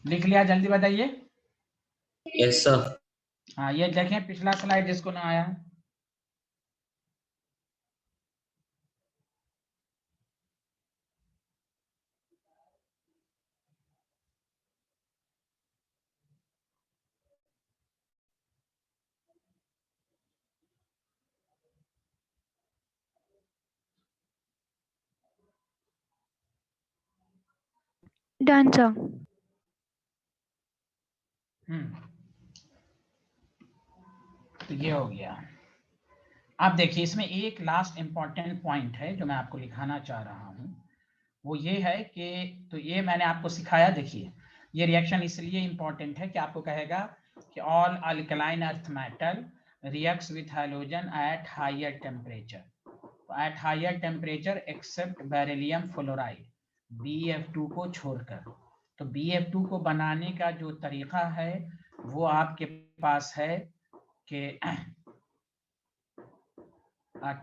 लिख लिया, जल्दी बताइए। Yes, sir. हाँ ये देखें पिछला स्लाइड जिसको ना आया है। Done sir. तो ये हो गया। अब देखिए इसमें एक लास्ट इंपॉर्टेंट पॉइंट है जो मैं आपको लिखाना चाह रहा हूं, वो ये है कि, तो ये मैंने आपको सिखाया। देखिए ये रिएक्शन इसलिए इंपॉर्टेंट है कि आपको कहेगा कि all alkaline earth metal reacts with halogen at higher temperature, at higher temperature except beryllium fluoride BF2 को छोड़कर। तो BF2 को बनाने का जो तरीका है वो आपके पास है कि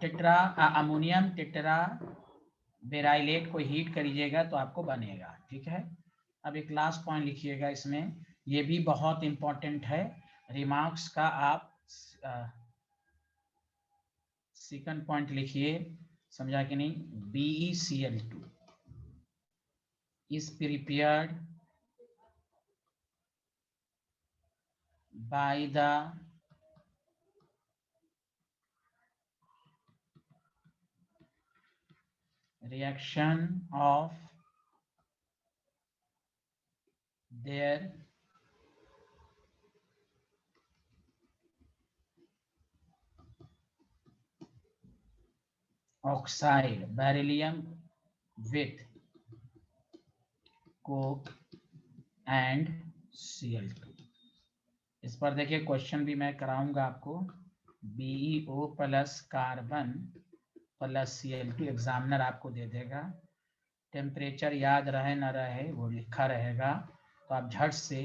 टेट्रा अमोनियम टेट्रा बेराइलेट को हीट करिएगा तो आपको बनेगा। ठीक है, अब एक लास्ट पॉइंट लिखिएगा इसमें, ये भी बहुत इंपॉर्टेंट है रिमार्क्स का। आप सेकंड पॉइंट लिखिए, समझा कि नहीं? BeCl2 is prepared by the reaction of their oxide beryllium with coke and Cl2। इस पर देखिए क्वेश्चन भी मैं कराऊंगा आपको। BeO plus carbon plus Cl2 examiner आपको दे देगा। टेम्परेचर याद रहे न रहे वो लिखा रहेगा, तो आप झट से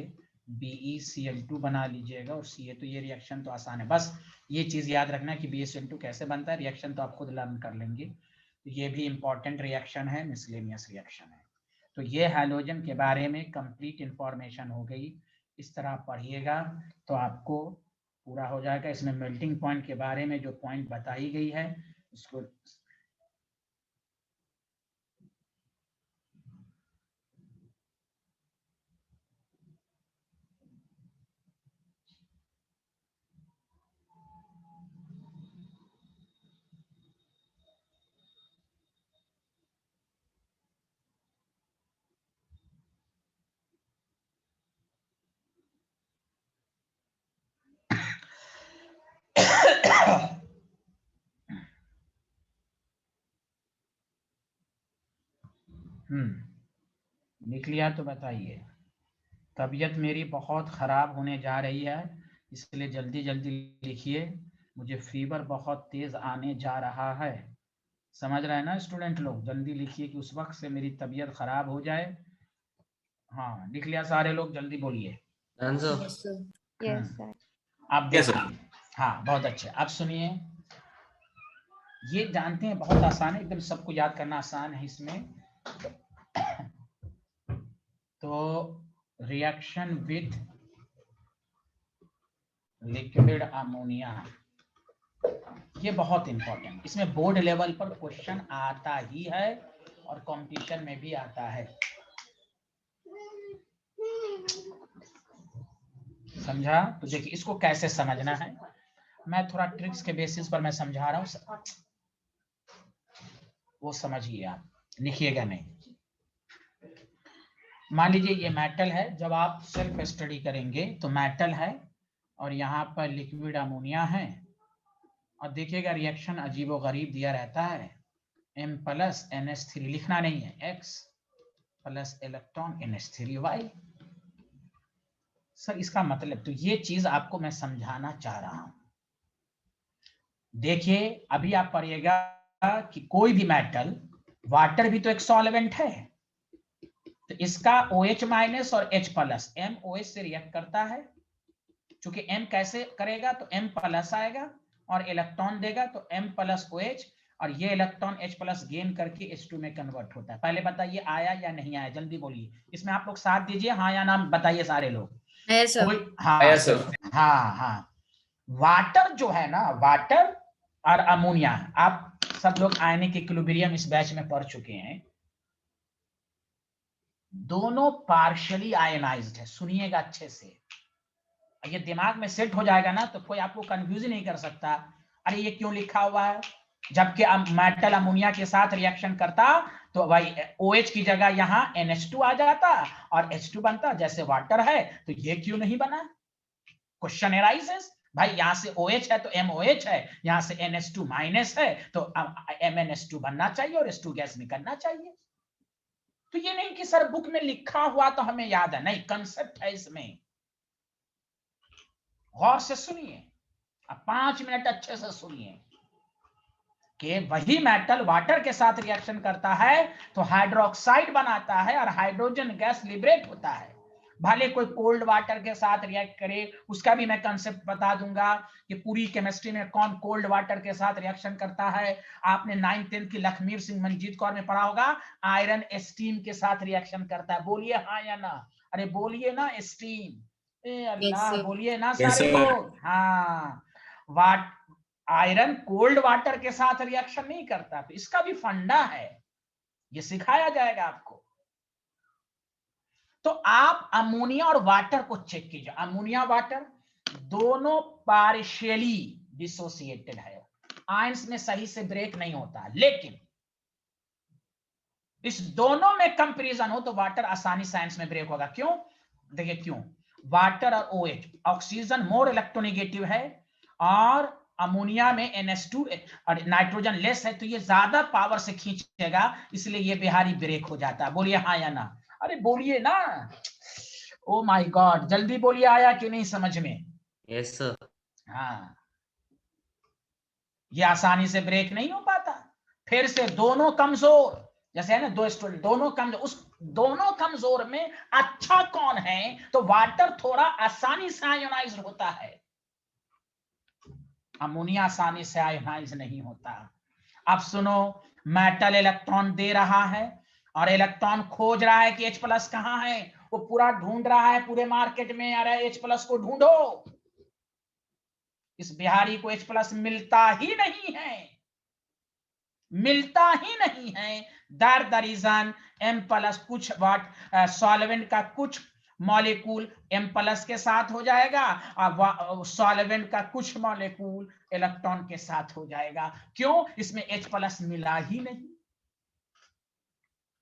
BeCl2 बना लीजिएगा और Ca। तो ये रिएक्शन तो आसान है, बस ये चीज याद रखना कि BeCl2 कैसे बनता है। रिएक्शन तो आप खुद लर्न कर लेंगे। तो ये भी इंपॉर्टेंट रिएक्शन है, मिसलेनियस रिएक्शन है। तो ये हैलोजन के बारे में कंप्लीट इंफॉर्मेशन हो गई। इस तरह पढ़िएगा तो आपको पूरा हो जाएगा। इसमें मेल्टिंग पॉइंट के बारे में जो पॉइंट बताई गई है उसको लिख लिया तो बताइए। तबीयत मेरी बहुत ख़राब होने जा रही है, इसलिए जल्दी जल्दी लिखिए। मुझे फीवर बहुत तेज़ आने जा रहा है। समझ रहे हैं ना स्टूडेंट लोग? जल्दी लिखिए कि उस वक्त से मेरी तबीयत ख़राब हो जाए। हाँ, लिख लिया सारे लोग? जल्दी बोलिए। Answer. Yes, sir. Yes, sir. आप Yes, sir. देखिए, हाँ बहुत अच्छे। अब सुनिए, ये जानते हैं बहुत आसान है, एकदम सबको याद करना आसान है इसमें। तो रिएक्शन विथ लिक्विड अमोनिया, ये बहुत इंपॉर्टेंट, इसमें बोर्ड लेवल पर क्वेश्चन आता ही है और कंपटीशन में भी आता है। समझा? तो देखिए इसको कैसे समझना है, मैं थोड़ा ट्रिक्स के बेसिस पर मैं समझा रहा हूँ, वो समझिए आप, लिखिएगा नहीं। मान लीजिए ये मेटल है, जब आप सेल्फ स्टडी करेंगे तो मेटल है और यहाँ पर लिक्विड अमोनिया है, और देखिएगा रिएक्शन अजीबोगरीब दिया रहता है। M प्लस NH3 लिखना नहीं है, X plus electron NH3Y। Sir इसका मतलब, तो ये चीज आपको मैं समझाना चाह रहा हूं। देखिए अभी आप पढ़िएगा कि कोई भी मेटल, वाटर भी तो एक सॉल्वेंट है, तो इसका OH माइनस और H प्लस MOH से रिएक्ट करता है। चूंकि M कैसे करेगा तो M प्लस आएगा और इलेक्ट्रॉन देगा तो M प्लस OH, और ये इलेक्ट्रॉन H प्लस गेन करके H2 में कन्वर्ट होता है। पहले बताइए आया या नहीं आया, जल्दी बोलिए। इसमें आप लोग साथ दीजिए, हाँ या ना बताइए सारे लोग। Yes, sir. हाँ Yes, sir. हाँ हाँ, वाटर जो है ना, वाटर और अमोनिया, आप सब लोग आयनिक इक्विलिब्रियम इस बैच में पढ़ चुके हैं, दोनों पार्शियली आयनाइज्ड है। सुनिएगा अच्छे से, ये दिमाग में सेट हो जाएगा ना तो कोई आपको कंफ्यूज नहीं कर सकता, अरे ये क्यों लिखा हुआ है, जबकि मेटल अमोनिया के साथ रिएक्शन करता तो भाई OH की जगह यहाँ NH2 आ जाता और H2 बनता, जैसे वाटर है तो ये क्यों नहीं बना। क्वेश्चन अराइजेस, भाई यहाँ से OH है तो MOH है, यहाँ से NH2 माइनस है तो MnH2 बनना चाहिए और H2 गैस निकलना चाहिए। तो ये नहीं कि सर बुक में लिखा हुआ तो हमें याद है, नहीं, कंसेप्ट है इसमें। गौर से सुनिए, अब 5 मिनट अच्छे से सुनिए कि वही मेटल वाटर के साथ रिएक्शन करता है तो हाइड्रोक्साइड बनाता है और हाइड्रोजन गैस लिबरेट होता है। भले कोई कोल्ड वाटर के साथ रिएक्ट करे, उसका भी मैं कंसेप्ट बता दूंगा कि पूरी केमिस्ट्री में कौन कोल्ड वाटर के साथ रिएक्शन करता है। आपने 9th 10th की लखमीर सिंह मंजीत कौर में पढ़ा होगा, आयरन स्टीम के साथ रिएक्शन करता है। बोलिए हाँ या ना? अरे बोलिए ना, स्टीम। ए अल्लाह, sir. बोलिए ना Yes, सारे sir. लोग। हाँ, आयरन कोल्ड वाटर के साथ रिएक्शन नहीं करता। तो इसका भी फंडा है, ये सिखाया जाएगा आपको। तो आप अमोनिया और वाटर को चेक कीजिए। अमोनिया वाटर दोनों पार्शियली डिसोसिएटेड है, आयंस में सही से ब्रेक नहीं होता, लेकिन इस दोनों में कंपैरिजन हो तो वाटर आसानी से आयंस में ब्रेक होगा। क्यों? देखिए क्यों। वाटर और OH, ऑक्सीजन मोर इलेक्ट्रोनेगेटिव है और अमोनिया में NH2 और नाइट्रोजन लेस है, तो ये ज्यादा पावर से खींचेगा, इसलिए ये बिहारी ब्रेक हो जाता है। बोलिए हाँ या ना? अरे बोलिए ना, ओ माय गॉड, जल्दी बोलिए, आया कि नहीं समझ में? Yes, sir. हाँ, ये आसानी से ब्रेक नहीं हो पाता। फिर से दोनों कमजोर, जैसे है ना दो स्टूडेंट, दोनों कमजोर, उस दोनों कमजोर में अच्छा कौन है? तो वाटर थोड़ा आसानी से आयोनाइज होता है, अमोनिया आसानी से आयोनाइज नहीं होता। अब सुनो, मेटल इलेक्ट्रॉन दे रहा है और इलेक्ट्रॉन खोज रहा है कि H+ कहां है। वो पूरा ढूंढ रहा है पूरे मार्केट में, अरे H+ को ढूंढो। इस बिहारी को H+ मिलता ही नहीं है, मिलता ही नहीं है। दैट द रीजन M+ कुछ सॉल्वेंट का कुछ मॉलिक्यूल M+ के साथ हो जाएगा और सॉल्वेंट का कुछ मॉलिक्यूल इलेक्ट्रॉन के साथ हो जाएगा। क्यों? इसमें H+ मिला ही नहीं।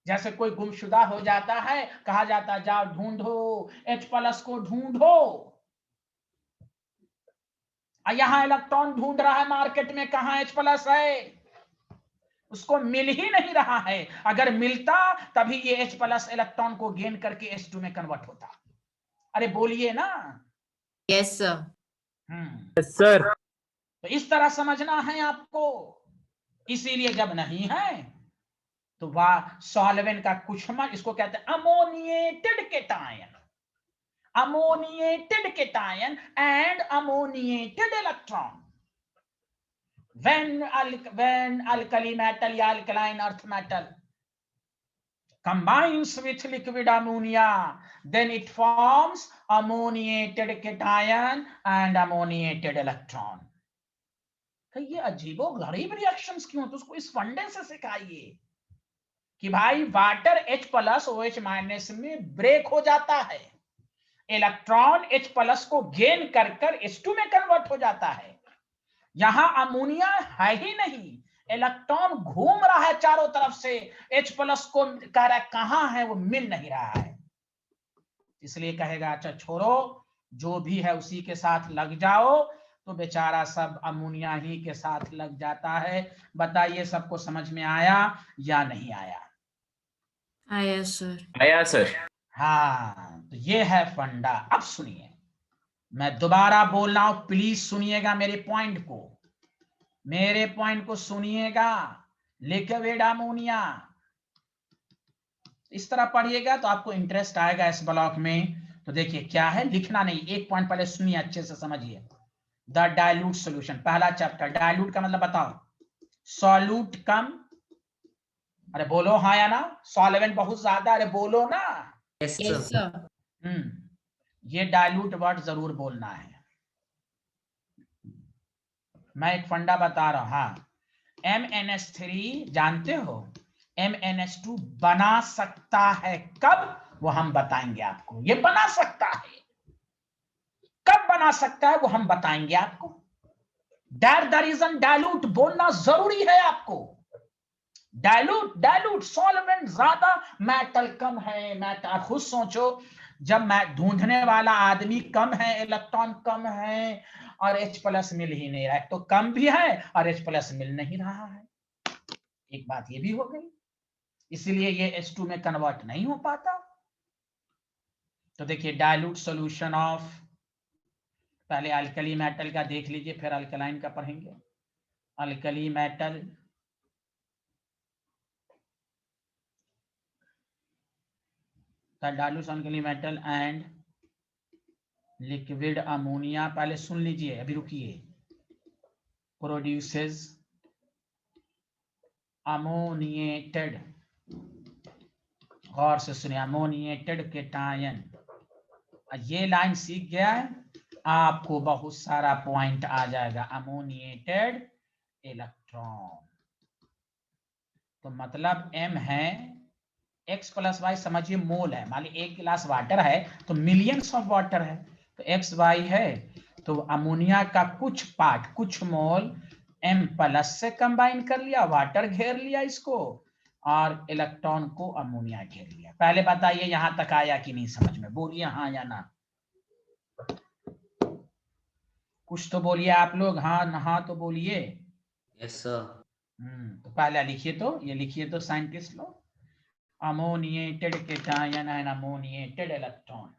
जैसे कोई गुमशुदा हो जाता है, कहा जाता है जाओ ढूंढो, H+ को ढूंढो। यहां इलेक्ट्रॉन ढूंढ रहा है मार्केट में, कहां H+ है, उसको मिल ही नहीं रहा है। अगर मिलता तभी ये H+ इलेक्ट्रॉन को गेन करके H2 में कन्वर्ट होता। अरे बोलिए ना। Yes, sir. Yes, sir. तो इस तरह समझना है आपको। इसीलिए जब नहीं है तो वह सॉल्वेंट का कुछ इसको कहते हैं ammoniated cation, ammoniated cation and ammoniated electron. When alkali metal या alkaline earth metal combines with liquid ammonia, then it forms ammoniated cation and ammoniated electron. तो ये अजीबो गरीब रिएक्शंस क्यों? तो उसको इस फंडे से सिखाइए कि भाई वाटर H+ OH- में ब्रेक हो जाता है, इलेक्ट्रॉन H+ को गेन कर H2 में कन्वर्ट हो जाता है। यहां अमोनिया है ही नहीं, इलेक्ट्रॉन घूम रहा है चारों तरफ से, H+ को कह रहा है कहां है, वो मिल नहीं रहा है। इसलिए कहेगा अच्छा छोड़ो, जो भी है उसी के साथ लग जाओ, तो बेचारा सब अमोनिया ही के साथ लग जाता है। बताइए सबको समझ में आया या नहीं आया? आया sir. आया सर। हाँ, तो ये है फंडा। अब सुनिए, मैं दोबारा बोल रहा हूं, प्लीज सुनिएगा मेरे पॉइंट को, मेरे पॉइंट को सुनिएगा। लिक्विड अमोनिया इस तरह पढ़िएगा तो आपको इंटरेस्ट आएगा इस ब्लॉक में। तो देखिए क्या है, लिखना नहीं, एक पॉइंट पहले सुनिए, अच्छे से समझिए। द डाइल्यूट सॉल्यूशन, पहला चैप्टर। डाइल्यूट का मतलब बताओ, सॉल्यूट कम, अरे बोलो हाँ या ना, सॉल्वेंट बहुत ज्यादा, अरे बोलो ना। Yes, Yes, sir. sir. ये डाइल्यूट वर्ड जरूर बोलना है। मैं एक फंडा बता रहा हूं। हाँ, MnH3 जानते हो, MnH2 बना सकता है, कब? वो हम बताएंगे आपको। ये बना सकता है, कब बना सकता है वो हम बताएंगे आपको। दैट द रीजन डाइल्यूट बोलना जरूरी है आपको। डाइल्यूट सॉल्वेंट ज्यादा, मेटल कम है। मेटल खुद सोचो, जब मैं ढूंढने वाला आदमी कम है, इलेक्ट्रॉन कम है और H+ मिल ही नहीं रहा है, तो कम भी है और H+ मिल नहीं रहा है। एक बात ये भी हो गई। इसलिए ये H2 में कन्वर्ट नहीं हो पाता। तो देखिए डाइल्यूट सॉल्यूशन ऑफ, पहले अल्कली मेटल का देख लीजिए फिर अल्कलाइन का पढ़ेंगे। अल्कली मेटल का dilute alkali metal and liquid ammonia, पहले सुन लीजिए, अभी रुकिए। प्रोड्यूसेस अमोनिएटेड, गौर से सुनिए, अमोनिएटेड केटायन। ये लाइन सीख गया है आपको बहुत सारा पॉइंट आ जाएगा। अमोनिएटेड इलेक्ट्रॉन, तो मतलब M है X प्लस वाई, समझिए मोल है। मान ली 1 गिलास वाटर है तो मिलियंस ऑफ वाटर है, तो XY है, तो अमोनिया का कुछ पार्ट, कुछ मोल M प्लस से कंबाइन कर लिया, वाटर घेर लिया इसको, और इलेक्ट्रॉन को अमोनिया घेर लिया। पहले बताइए यहां तक आया कि नहीं समझ में, बोलिए हाँ या ना। कुछ तो बोलिए आप लोग, हाँ ना तो बोलिए। Yes, sir. तो पहले लिखिए, तो ये लिखिए तो साइंटिस्ट लोग, ammoniated cation and ammoniated electron.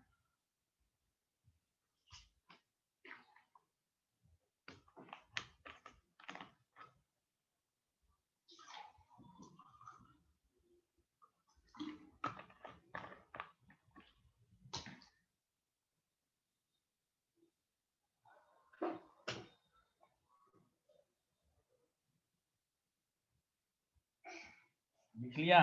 लिख लिया?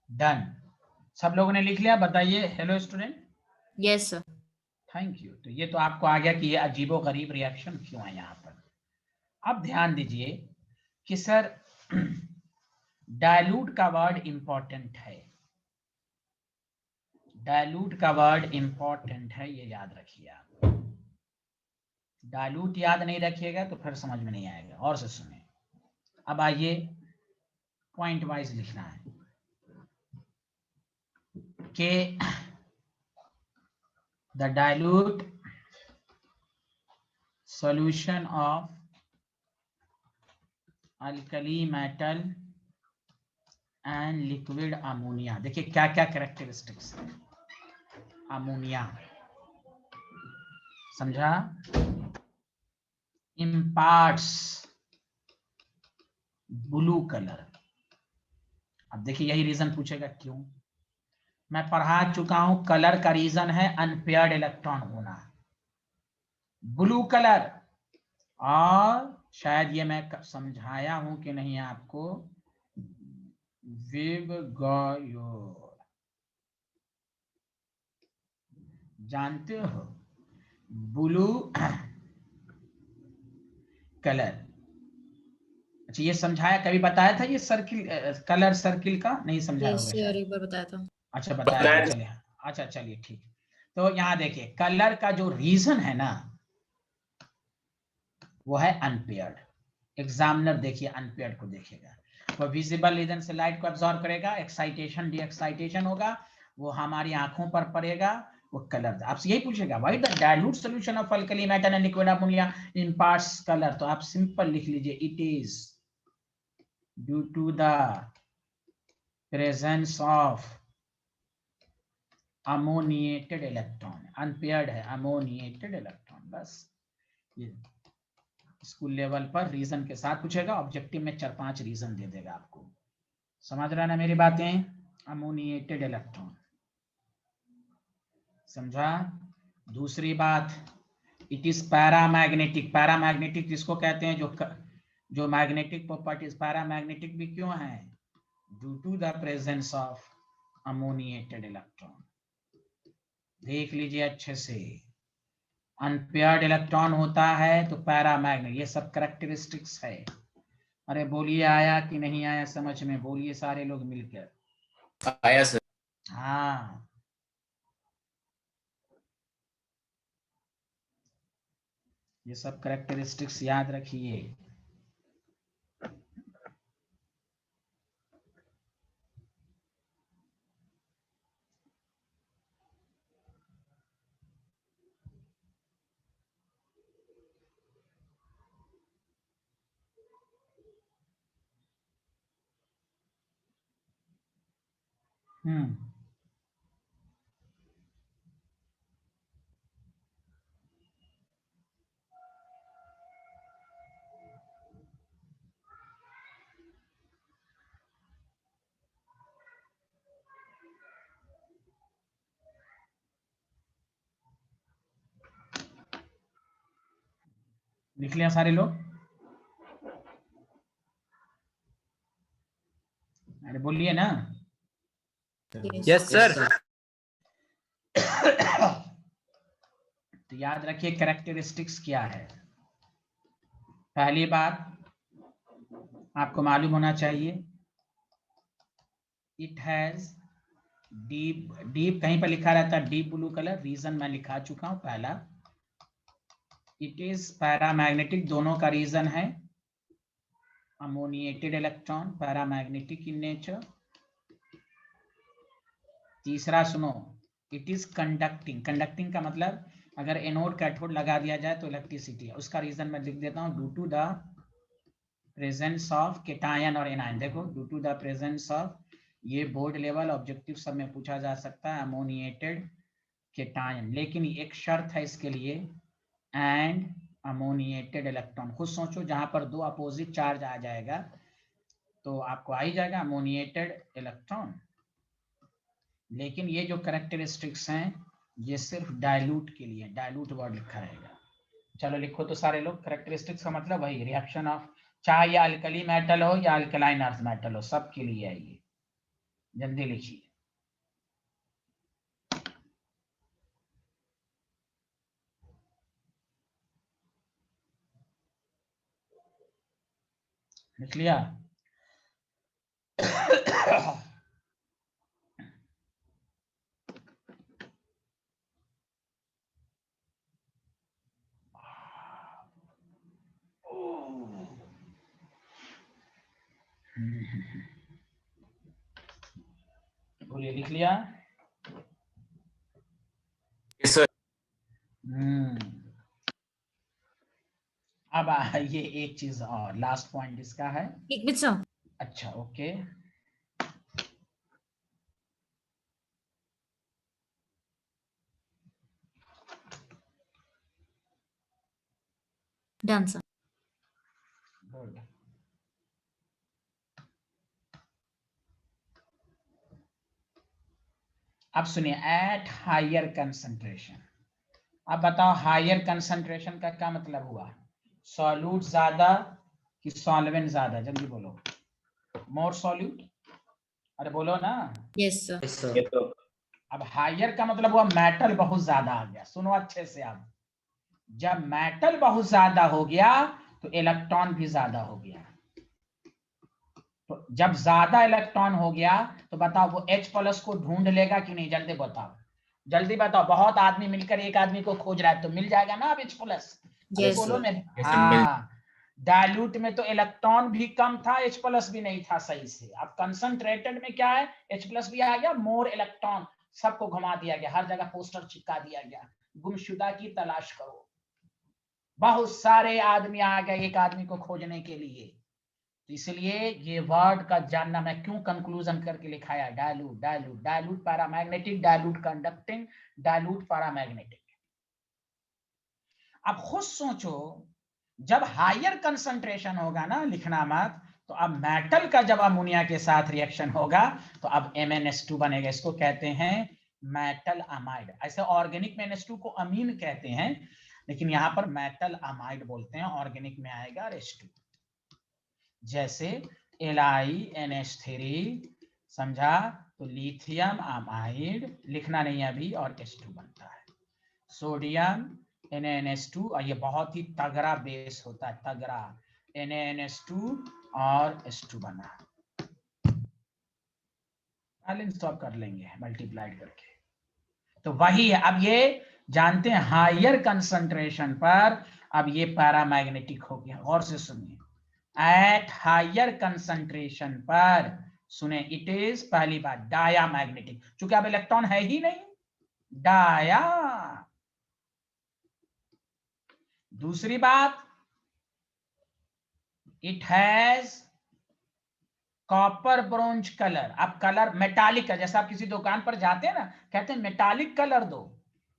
डन। सब लोगों ने लिख लिया? बताइए hello student. Yes, sir. Thank you. तो ये तो आपको आ गया कि ये अजीबो गरीब रिएक्शन क्यों है यहाँ पर। अब ध्यान दीजिए कि सर डाइल्यूट का वर्ड इंपॉर्टेंट है, डाइल्यूट का वर्ड इंपॉर्टेंट है, ये याद रखिए आप। डाइल्यूट याद नहीं रखिएगा तो फिर समझ में नहीं आएगा। और से सुनिए, अब आइए पॉइंट वाइज लिखना है कि the dilute solution of alkali metal and liquid ammonia. देखिए क्या क्या कैरेक्टरिस्टिक्स है अमोनिया, समझा? Imparts blue colour. अब देखिए यही रीजन पूछेगा क्यों, मैं पढ़ा चुका हूं, कलर का रीजन है अनपेयर्ड इलेक्ट्रॉन होना, ब्लू कलर। और शायद ये मैं समझाया हूं कि नहीं आपको, विबगयोर जानते हो, ब्लू कलर। अच्छा ये समझाया, कभी बताया था ये सर्किल, कलर सर्किल का नहीं समझाया Yes, होगा sir. शायद। एक बार बताया था। अच्छा बताया था, चलिए। अच्छा चलिए ठीक। तो यहाँ देखिए कलर का जो रीजन है ना वो है अनपेयर्ड। एग्जामिनर देखिए अनपेयर्ड को देखेगा, वो विजिबल रीजन से लाइट को एब्जॉर्ब करेगा, एक्साइटेशन डी एक्साइटेशन होगा, वो हमारी आंखों पर पड़ेगा, वो कलर। आपसे यही पूछेगा why the dilute solution of alkali metal and liquid ammonia imparts colour, तो आप सिंपल लिख लीजिए it is due to the presence of ammoniated electron. Unpaired है अमोनिएटेड इलेक्ट्रॉन, बस। ये स्कूल लेवल पर रीजन के साथ पूछेगा, ऑब्जेक्टिव में 4-5 रीजन दे देगा आपको। समझ रहे ना मेरी बातें? अमोनिएटेड इलेक्ट्रॉन, समझा? दूसरी बात, इट इज पैरामैग्नेटिक। पैरामैग्नेटिक किसको कहते हैं? जो मैग्नेटिक प्रॉपर्टीज। पैरामैग्नेटिक भी क्यों है? Due to the presence of ammoniated electron. देख लीजिए अच्छे से, अनपेयर्ड इलेक्ट्रॉन होता है तो पैरामैग्नेट, ये सब कैरेक्टरिस्टिक्स है। अरे बोलिए, आया कि नहीं आया समझ में? बोलिए सारे लोग मिलकर। आया सर। हाँ, ये सब कैरेक्टरिस्टिक्स याद रखिए। लिख लिया सारे लोग? अरे बोलिए ना। Yes, sir. तो याद रखिए कैरेक्टरिस्टिक्स क्या है। पहली बात आपको मालूम होना चाहिए, इट हैज डीप, डीप कहीं पर लिखा रहता है डीप ब्लू कलर, रीजन मैं लिखा चुका हूं। पहला, इट इज पैरामैग्नेटिक, दोनों का रीजन है ammoniated electron, paramagnetic in nature. तीसरा सुनो, इट इज कंडक्टिंग, कंडक्टिंग का मतलब अगर एनोड कैथोड लगा दिया जाए तो इलेक्ट्रिसिटी है, उसका रीजन मैं लिख देता हूं, due to the presence of cation और एनायन। देखो, due to the presence of, ये बोर्ड लेवल ऑब्जेक्टिव सब में पूछा जा सकता है, अमोनिएटेड केटायन, लेकिन एक शर्त है इसके लिए, एंड अमोनिएटेड इलेक्ट्रॉन। खुद सोचो, जहां पर दो अपोजिट चार्ज आ जाएगा तो आपको आ ही जाएगा अमोनिएटेड इलेक्ट्रॉन। लेकिन ये जो कैरेक्टरिस्टिक्स हैं ये सिर्फ डाइल्यूट के लिए, डाइल्यूट वर्ड लिखा रहेगा। चलो लिखो तो सारे लोग, कैरेक्टरिस्टिक्स का मतलब वही रिएक्शन ऑफ, चाहे ये अल्कली मेटल हो या अल्कलाइन अर्थ मेटल हो, सब के लिए है ये। जल्दी लिखिए। लिख लिया? बोलिए, लिख लिया? Yes, sir. अब ये एक चीज और, लास्ट पॉइंट इसका है। एक मिनट सर। अच्छा, ओके। Done sir. गुड। अब सुनिए, एट हायर कंसंट्रेशन। अब बताओ हायर कंसंट्रेशन का क्या मतलब हुआ? सॉल्यूट ज्यादा कि सॉल्वेंट ज्यादा? जल्दी बोलो। मोर सॉल्यूट? अरे बोलो ना। Yes sir. Yes, sir. Yes, sir. अब हायर का मतलब हुआ मेटल बहुत ज्यादा आ गया। सुनो अच्छे से, अब जब मेटल बहुत ज्यादा हो गया तो इलेक्ट्रॉन भी ज्यादा हो गया। तो जब ज्यादा इलेक्ट्रॉन हो गया तो बताओ वो H+ को ढूंढ लेगा कि नहीं? जल्दी बताओ, जल्दी बताओ। बहुत आदमी मिलकर एक आदमी को खोज रहा है तो मिल जाएगा ना अब H+? अरे Yes, बोलो sir. मेरे। Yes, sir. हाँ, डाइल्यूट में तो इलेक्ट्रॉन भी कम था, H+ भी नहीं था सही से। अब कंसंट्रेटेड में क्या है, H+ भी आ गया, मोर इलेक्ट्रॉन, सबको घुमा दिया गया, हर जगह पोस्टर चिपका दिया गया, गुमशुदा की तलाश करो। बहुत सारे आदमी आ गए एक आदमी को खोजने के लिए। तो इसलिए ये वर्ड का जानना, मैं क्यों कंक्लूजन करके लिखाया, dilute, dilute, dilute paramagnetic, dilute conducting, dilute paramagnetic. अब खुद सोचो, जब हायर कंसंट्रेशन होगा ना, लिखना मत, तो अब मेटल का जब अमोनिया के साथ रिएक्शन होगा तो अब MnS2 बनेगा। इसको कहते हैं मेटल अमाइड। ऐसे ऑर्गेनिक में NH2 को अमीन कहते हैं, लेकिन यहां पर मेटल अमाइड बोलते हैं। ऑर्गेनिक में आएगा H2, जैसे LiNH3, समझा? तो लिथियम अमाइड लिखना नहीं अभी, और H2 बनता है। सोडियम NaNH2, और ये बहुत ही तगड़ा बेस होता है, तगड़ा NaNH2 और H2 बना। बैलेंस तो आप कर लेंगे मल्टीप्लाइड करके। तो वही है, अब ये जानते हैं हायर कंसंट्रेशन पर अब ये पैरामैग्नेटिक हो गया। और से सुनिए, एट हायर कंसंट्रेशन पर सुने इट इज पहली बात डायामैग्नेटिक, क्योंकि अब इलेक्ट्रॉन है ही नहीं, डाया। दूसरी बात, it has copper bronze colour. अब कलर मेटालिक है, जैसे आप किसी दुकान पर जाते हैं ना, कहते हैं मेटालिक कलर दो,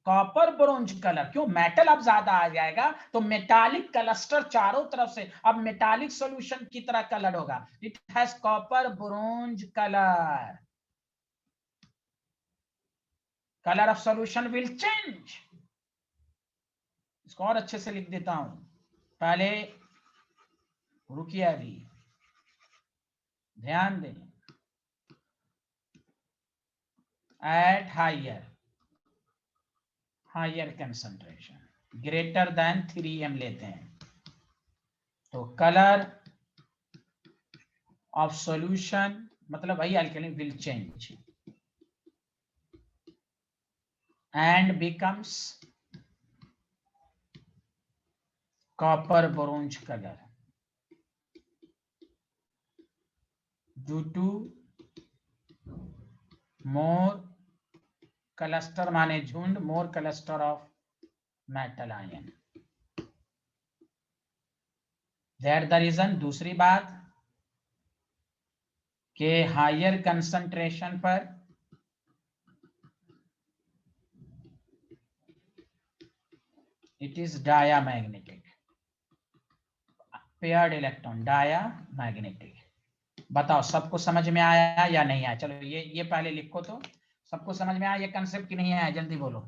कॉपर ब्रोंज कलर। क्यों? मेटल अब ज्यादा आ जाएगा तो मेटालिक क्लस्टर चारों तरफ से अब मेटालिक सॉल्यूशन की तरह कलर होगा। It has copper bronze colour, colour of solution will change. इसको और अच्छे से लिख देता हूं, पहले रुकिए, अभी ध्यान दें। At higher concentration greater than 3m लेते हैं तो कलर ऑफ सॉल्यूशन मतलब वही alkali will change and becomes copper bronze colour due to more cluster माने झुंड, more cluster of metal ion, that the reason. दूसरी बात के हायर कंसंट्रेशन पर it is diamagnetic, paired electron diamagnetic. बताओ सबको समझ में आया या नहीं आया? चलो ये पहले लिखो, तो सबको समझ में आया ये कंसेप्ट कि नहीं आया? जल्दी बोलो।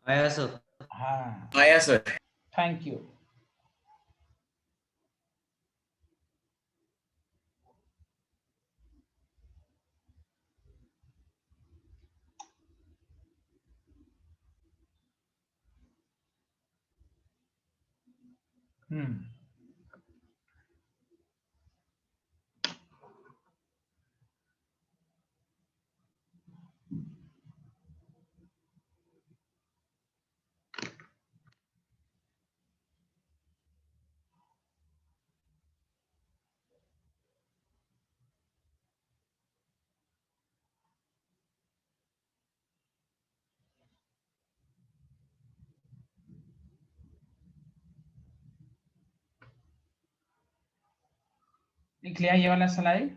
आया सर। हाँ, आया सर। Thank you. लिख लिया ये वाला स्लाइड?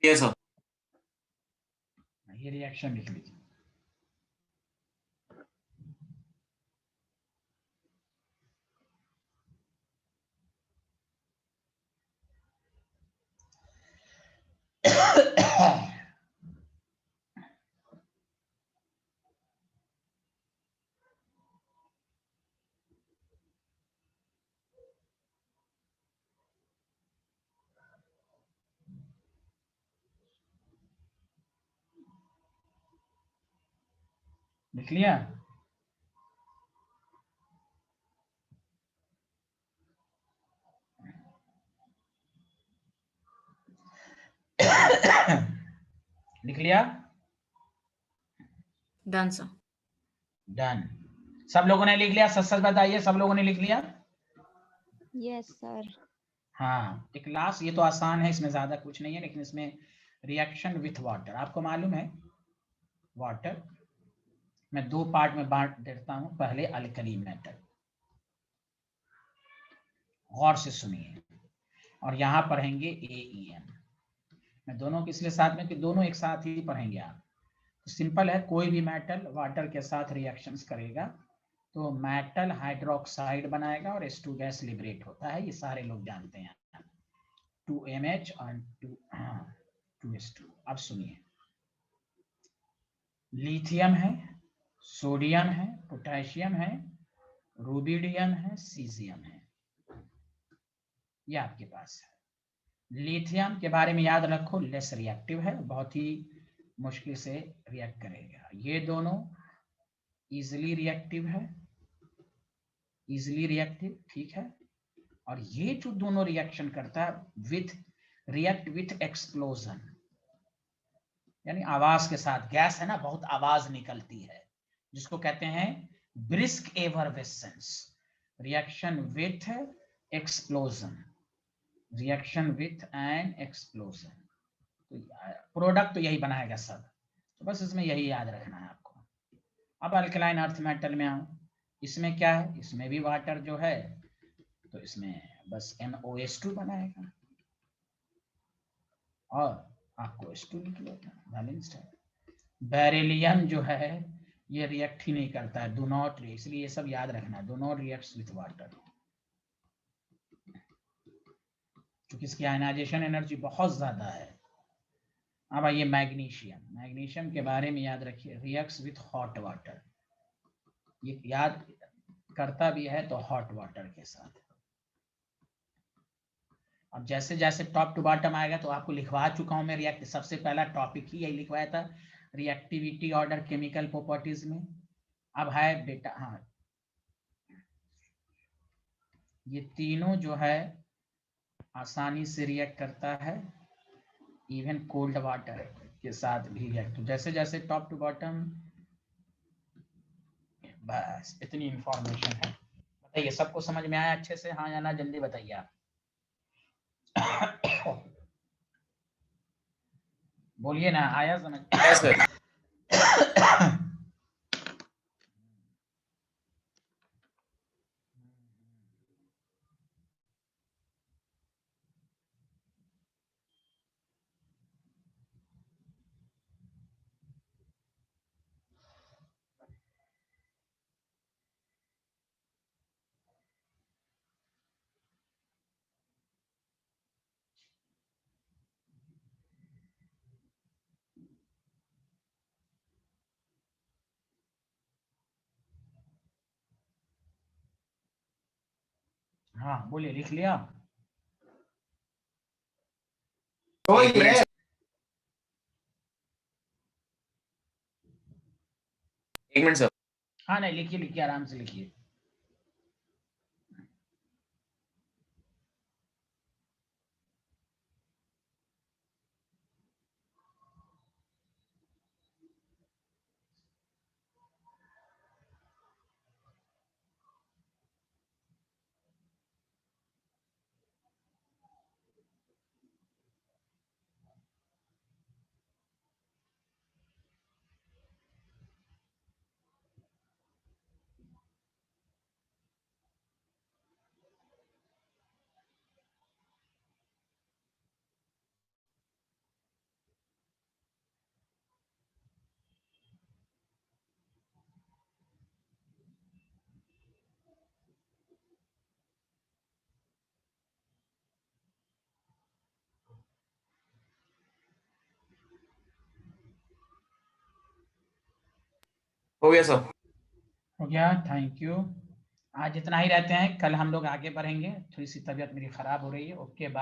Yes sir. ये रिएक्शन लिख लीजिए। लिख लिया? लिख लिया? Done sir. डन। सब लोगों ने लिख लिया? सच सच बताइए, सब लोगों ने लिख लिया? Yes sir. हाँ, एक लास्ट, ये तो आसान है, इसमें ज्यादा कुछ नहीं है, लेकिन इसमें रिएक्शन विथ वाटर आपको मालूम है। वाटर मैं दो पार्ट में बांट देता हूं। पहले अल्कली मेटल, गौर से सुनिए, और यहां पढ़ेंगे AEM। मैं दोनों किसके साथ में, कि दोनों एक साथ ही पढ़ेंगे आप। तो सिंपल है, कोई भी मेटल वाटर के साथ रिएक्शंस करेगा तो मेटल हाइड्रोक्साइड बनाएगा और H2 गैस लिबरेट होता है, ये सारे लोग जानते हैं, 2MH और 2H2। अब सुनिए, लिथियम है, सोडियम है, पोटेशियम है, रुबिडियम है, सीजियम है, ये आपके पास है। लिथियम के बारे में याद रखो, लेस रिएक्टिव है, बहुत ही मुश्किल से रिएक्ट करेगा। ये दोनों इजिली रिएक्टिव है, इजिली रिएक्टिव, ठीक है। और ये जो दोनों रिएक्शन करता है रिएक्ट विथ एक्सप्लोजन, यानी आवाज के साथ। गैस है ना, बहुत आवाज निकलती है, जिसको कहते हैं brisk effervescence. Reaction with explosion, reaction with an explosion, तो प्रोडक्ट तो यही बनाएगा सब। तो बस इसमें यही याद रखना है आपको। अब अल्कलाइन अर्थ मेटल में आओ, इसमें क्या है, इसमें भी वाटर जो है, तो इसमें बस NOH2 बनाएगा और आपको H2 निकलेगा, बैलेंस्ड है। बेरिलियम जो है ये रिएक्ट ही नहीं करता है, डू नॉट, इसलिए ये सब याद रखना है, do not reacts with water, क्योंकि इसकी आयनाइजेशन एनर्जी बहुत ज्यादा है। अब आइए मैग्नीशियम, मैग्नीशियम के बारे में याद रखिए, रिएक्ट्स विथ हॉट वाटर, ये याद करता भी है तो हॉट वाटर के साथ। अब जैसे जैसे टॉप टू बॉटम आएगा तो आपको लिखवा चुका हूं मैं, रिएक्ट सबसे पहला टॉपिक ही यही लिखवाया था, रिएक्टिविटी ऑर्डर केमिकल प्रॉपर्टीज में। अब है बेटा, हाँ, ये तीनों जो है आसानी से रिएक्ट करता है, इवन कोल्ड वाटर के साथ भी रिएक्ट। तो जैसे जैसे टॉप टू बॉटम, बस इतनी इंफॉर्मेशन है। बताइए सबको समझ में आया अच्छे से, हाँ या ना, जल्दी बताइए आप। बोलिए ना, आया समझ? Yes, sir. हाँ बोलिए, लिख लिया? Oh, yes. एक मिनट सर। हाँ नहीं, लिखिए लिखिए, आराम से लिखिए। हो गया सर। हो गया, थैंक यू। आज इतना ही रहते हैं, कल हम लोग आगे बढ़ेंगे, थोड़ी सी तबीयत मेरी खराब हो रही है। Okay bye.